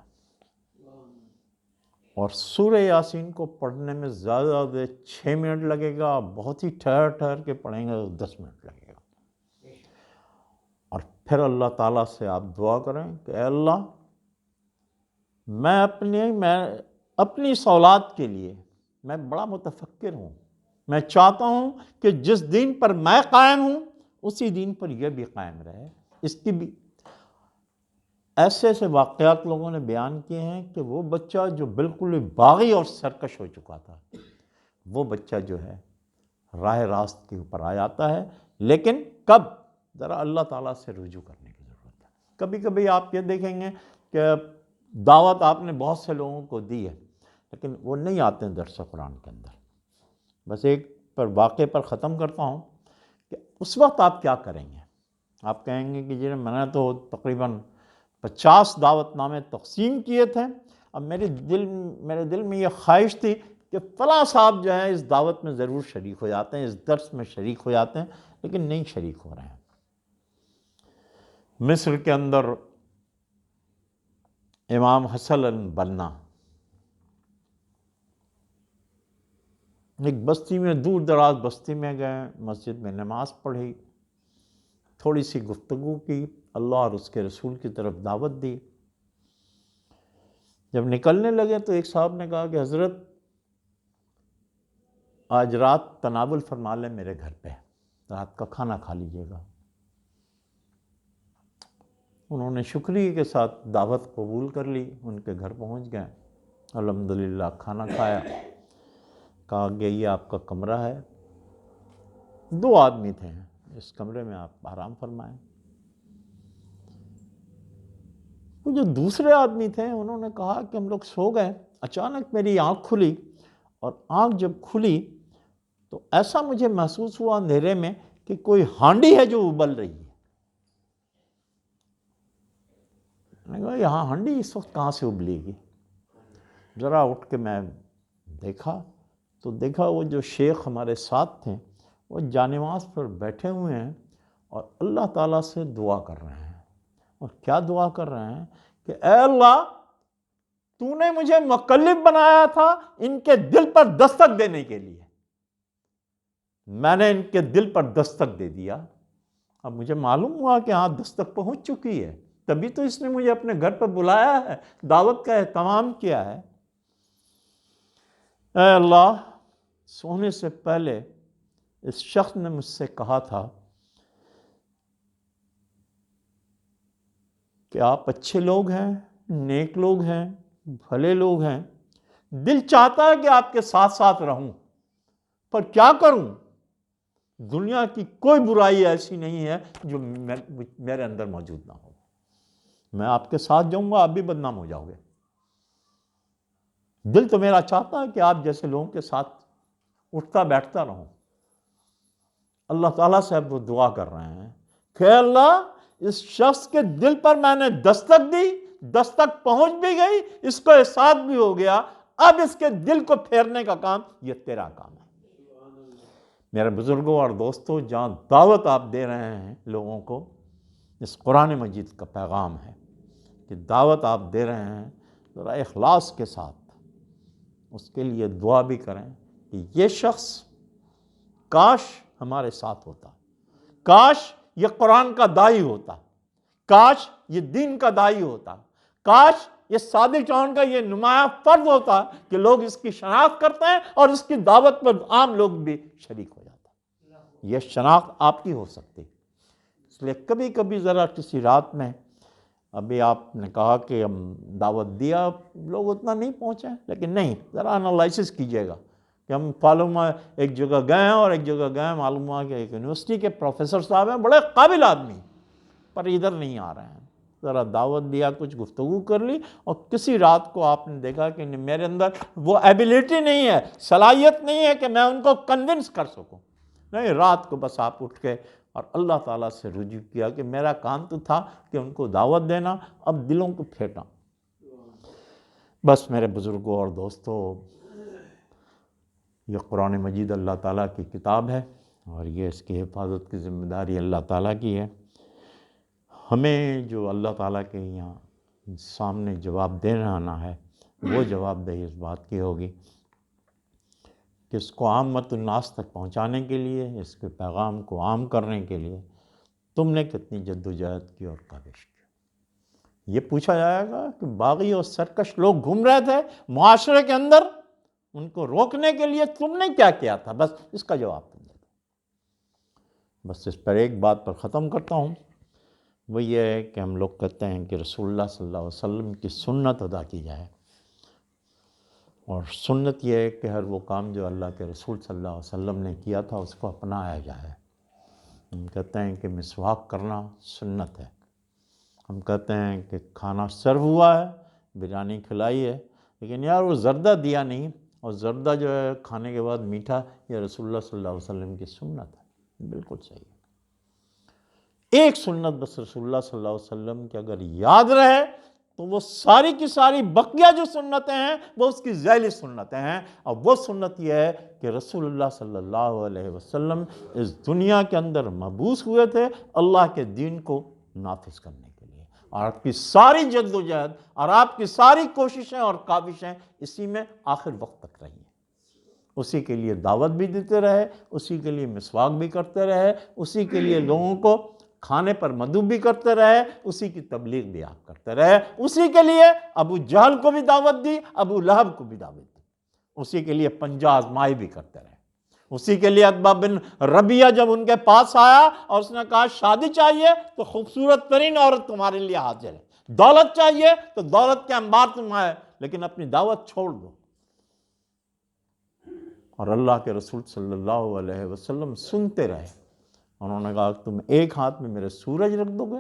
اور سورہ یاسین کو پڑھنے میں زیادہ 6 منٹ لگے گا، بہت ہی ٹھہر کے پڑھیں گے 10 منٹ لگے گا۔ اور پھر اللہ تعالیٰ سے آپ دعا کریں کہ اے اللہ، میں اپنی اس اولاد کے لیے میں بڑا متفکر ہوں، میں چاہتا ہوں کہ جس دین پر میں قائم ہوں اسی دین پر یہ بھی قائم رہے۔ اس کی بھی ایسے ایسے واقعات لوگوں نے بیان کیے ہیں کہ وہ بچہ جو بالکل باغی اور سرکش ہو چکا تھا، وہ بچہ جو ہے راہ راست کے اوپر آ جاتا ہے، لیکن کب؟ ذرا اللہ تعالیٰ سے رجوع کرنے کی ضرورت ہے۔ کبھی کبھی آپ یہ دیکھیں گے کہ دعوت آپ نے بہت سے لوگوں کو دی ہے لیکن وہ نہیں آتے ہیں درس قرآن کے اندر۔ بس ایک پر واقعے پر ختم کرتا ہوں کہ اس وقت آپ کیا کریں گے؟ آپ کہیں گے کہ جی میں نے تو تقریباً 50 دعوت نامے تقسیم کیے تھے، اب میرے دل میں یہ خواہش تھی کہ فلاں صاحب جو ہے اس دعوت میں ضرور شریک ہو جاتے ہیں، اس درس میں شریک ہو جاتے ہیں، لیکن نہیں شریک ہو رہے ہیں۔ مصر کے اندر امام حسن البنا ایک بستی میں، دور دراز بستی میں گئے، مسجد میں نماز پڑھی، تھوڑی سی گفتگو کی، اللہ اور اس کے رسول کی طرف دعوت دی۔ جب نکلنے لگے تو ایک صاحب نے کہا کہ حضرت آج رات تناول فرما لیں میرے گھر پہ، رات کا کھانا کھا لیجیے گا۔ انہوں نے شکریہ کے ساتھ دعوت قبول کر لی، ان کے گھر پہنچ گئے، الحمدللہ کھانا کھایا، کہا کہ یہ آپ کا کمرہ ہے، 2 آدمی تھے، اس کمرے میں آپ آرام فرمائیں۔ وہ جو دوسرے آدمی تھے انہوں نے کہا کہ ہم لوگ سو گئے، اچانک میری آنکھ کھلی، اور آنکھ جب کھلی تو ایسا مجھے محسوس ہوا اندھیرے میں کہ کوئی ہانڈی ہے جو ابل رہی ہے۔ میں نے کہا یہاں ہانڈی اس وقت کہاں سے ابلے گی؟ ذرا اٹھ کے میں دیکھا تو دیکھا وہ جو شیخ ہمارے ساتھ تھے وہ جانماز پر بیٹھے ہوئے ہیں اور اللہ تعالیٰ سے دعا کر رہے ہیں۔ اور کیا دعا کر رہے ہیں کہ اے اللہ تو نے مجھے مکلف بنایا تھا ان کے دل پر دستک دینے کے لیے، میں نے ان کے دل پر دستک دے دیا، اب مجھے معلوم ہوا کہ ہاں دستک پہنچ چکی ہے، تبھی تو اس نے مجھے اپنے گھر پر بلایا ہے، دعوت کا اہتمام کیا ہے۔ اے اللہ، سونے سے پہلے اس شخص نے مجھ سے کہا تھا کہ آپ اچھے لوگ ہیں، نیک لوگ ہیں، بھلے لوگ ہیں، دل چاہتا ہے کہ آپ کے ساتھ ساتھ رہوں، پر کیا کروں؟ دنیا کی کوئی برائی ایسی نہیں ہے جو میرے اندر موجود نہ ہو، میں آپ کے ساتھ جاؤں گا آپ بھی بدنام ہو جاؤ گے۔ دل تو میرا چاہتا ہے کہ آپ جیسے لوگوں کے ساتھ اٹھتا بیٹھتا رہوں۔ اللہ تعالیٰ سے اب وہ دعا کر رہے ہیں کہ اللہ اس شخص کے دل پر میں نے دستک دی، دستک پہنچ بھی گئی، اس کو احساس بھی ہو گیا، اب اس کے دل کو پھیرنے کا کام یہ تیرا کام ہے۔ میرے بزرگوں اور دوستوں، جہاں دعوت آپ دے رہے ہیں لوگوں کو، اس قرآن مجید کا پیغام ہے کہ دعوت آپ دے رہے ہیں ذرا اخلاص کے ساتھ اس کے لیے دعا بھی کریں کہ یہ شخص کاش ہمارے ساتھ ہوتا، کاش یہ قرآن کا داعی ہوتا، کاش یہ دین کا داعی ہوتا، کاش یہ صادق چون کا یہ نمایاں فرض ہوتا کہ لوگ اس کی شناخت کرتے ہیں اور اس کی دعوت پر عام لوگ بھی شریک ہو جاتا۔ یہ شناخت آپ کی ہو سکتی، اس لیے کبھی کبھی ذرا کسی رات میں، ابھی آپ نے کہا کہ ہم دعوت دیا لوگ اتنا نہیں پہنچے، لیکن نہیں، ذرا انالائسس کیجئے گا کہ ہم معلوم ہے ایک جگہ گئے ہیں اور ایک جگہ گئے ہیں، معلوم ہوا کہ ایک یونیورسٹی کے پروفیسر صاحب ہیں، بڑے قابل آدمی، پر ادھر نہیں آ رہے ہیں۔ ذرا دعوت دیا، کچھ گفتگو کر لی، اور کسی رات کو آپ نے دیکھا کہ میرے اندر وہ ایبیلٹی نہیں ہے، صلاحیت نہیں ہے کہ میں ان کو کنونس کر سکوں، نہیں، رات کو بس آپ اٹھ کے اور اللہ تعالیٰ سے رجوع کیا کہ میرا کام تو تھا کہ ان کو دعوت دینا، اب دلوں کو پھیرنا۔ بس میرے بزرگوں اور دوستوں، یہ قرآن مجید اللہ تعالیٰ کی کتاب ہے اور یہ اس کی حفاظت کی ذمہ داری اللہ تعالیٰ کی ہے۔ ہمیں جو اللہ تعالیٰ کے یہاں سامنے جواب دینا آنا ہے وہ جواب دہی اس بات کی ہوگی کہ اس کو عامت الناس تک پہنچانے کے لیے، اس کے پیغام کو عام کرنے کے لیے تم نے کتنی جد و جہد کی اور کاوش کی۔ یہ پوچھا جائے گا کہ باغی اور سرکش لوگ گھوم رہے تھے معاشرے کے اندر، ان کو روکنے کے لیے تم نے کیا کیا تھا؟ بس اس کا جواب تم دے دو۔ بس اس پر ایک بات پر ختم کرتا ہوں، وہ یہ ہے کہ ہم لوگ کہتے ہیں کہ رسول اللہ صلی اللہ علیہ وسلم کی سنت ادا کی جائے، اور سنت یہ ہے کہ ہر وہ کام جو اللہ کے رسول صلی اللہ علیہ وسلم نے کیا تھا اس کو اپنایا جائے۔ ہم کہتے ہیں کہ مسواک کرنا سنت ہے، ہم کہتے ہیں کہ کھانا سرو ہوا ہے، بریانی کھلائی ہے، لیکن یار وہ زردہ دیا نہیں، اور زردہ جو ہے کھانے کے بعد میٹھا، یہ رسول اللہ صلی اللہ علیہ وسلم کی سنت ہے، بالکل صحیح ہے۔ ایک سنت بس رسول اللہ صلی اللہ علیہ وسلم کی اگر یاد رہے تو وہ ساری کی ساری بقیہ جو سنتیں ہیں وہ اس کی ذیلی سنتیں ہیں، اور وہ سنت یہ ہے کہ رسول اللہ صلی اللہ علیہ وسلم اس دنیا کے اندر مبعوث ہوئے تھے اللہ کے دین کو نافذ کرنے کے لیے، اور آپ کی ساری جد و جہد اور آپ کی ساری کوششیں اور کاوشیں اسی میں آخر وقت تک رہی ہیں، اسی کے لیے دعوت بھی دیتے رہے، اسی کے لیے مسواک بھی کرتے رہے، اسی کے لیے لوگوں کو کھانے پر مدعو بھی کرتے رہے، اسی کی تبلیغ بھی آپ کرتے رہے، اسی کے لیے ابو جہل کو بھی دعوت دی، ابو لہب کو بھی دعوت دی، اسی کے لیے پنجہ آزمائی بھی کرتے رہے، اسی کے لیے عتبہ بن ربیعہ جب ان کے پاس آیا اور اس نے کہا شادی چاہیے تو خوبصورت ترین عورت تمہارے لیے حاضر ہے، دولت چاہیے تو دولت کے انبار تمہارے، لیکن اپنی دعوت چھوڑ دو، اور اللہ کے رسول صلی اللہ علیہ وسلم سنتے رہے، انہوں نے کہا تم ایک ہاتھ میں میرے سورج رکھ دو گے،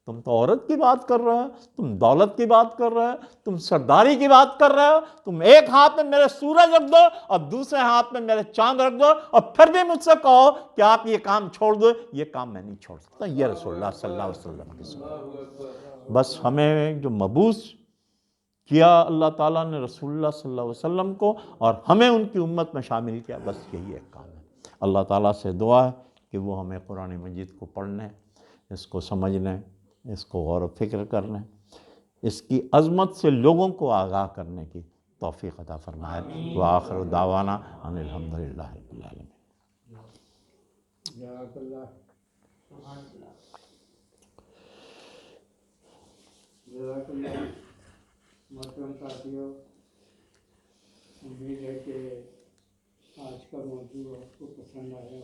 تم تو عورت کی بات کر رہے ہو، تم دولت کی بات کر رہے ہو، تم سرداری کی بات کر رہے ہو، تم ایک ہاتھ میں میرے سورج رکھ دو اور دوسرے ہاتھ میں میرے چاند رکھ دو، اور پھر بھی مجھ سے کہو کہ آپ یہ کام چھوڑ دو، یہ کام میں نہیں چھوڑ سکتا، یہ رسول اللہ صلی اللہ علیہ وسلم کی سنت۔ بس ہمیں جو مبعوث کیا اللہ تعالیٰ نے رسول اللہ صلی اللہ علیہ وسلم کو، اور ہمیں ان کی امت میں شامل کیا، بس یہی ایک کام ہے۔ اللہ تعالیٰ سے دعا ہے کہ وہ ہمیں قرآن مجید کو پڑھنے، اس کو سمجھنے، اس کو غور و فکر کرنے، اس کی عظمت سے لوگوں کو آگاہ کرنے کی توفیق عطا فرمائے۔ وآخر دعوانا ان الحمدللہ رب العالمین۔ جزاک اللہ، جزاک اللہ محترم ساتھیوں، امید ہے کہ آج کا موضوع آپ کو پسند آیا۔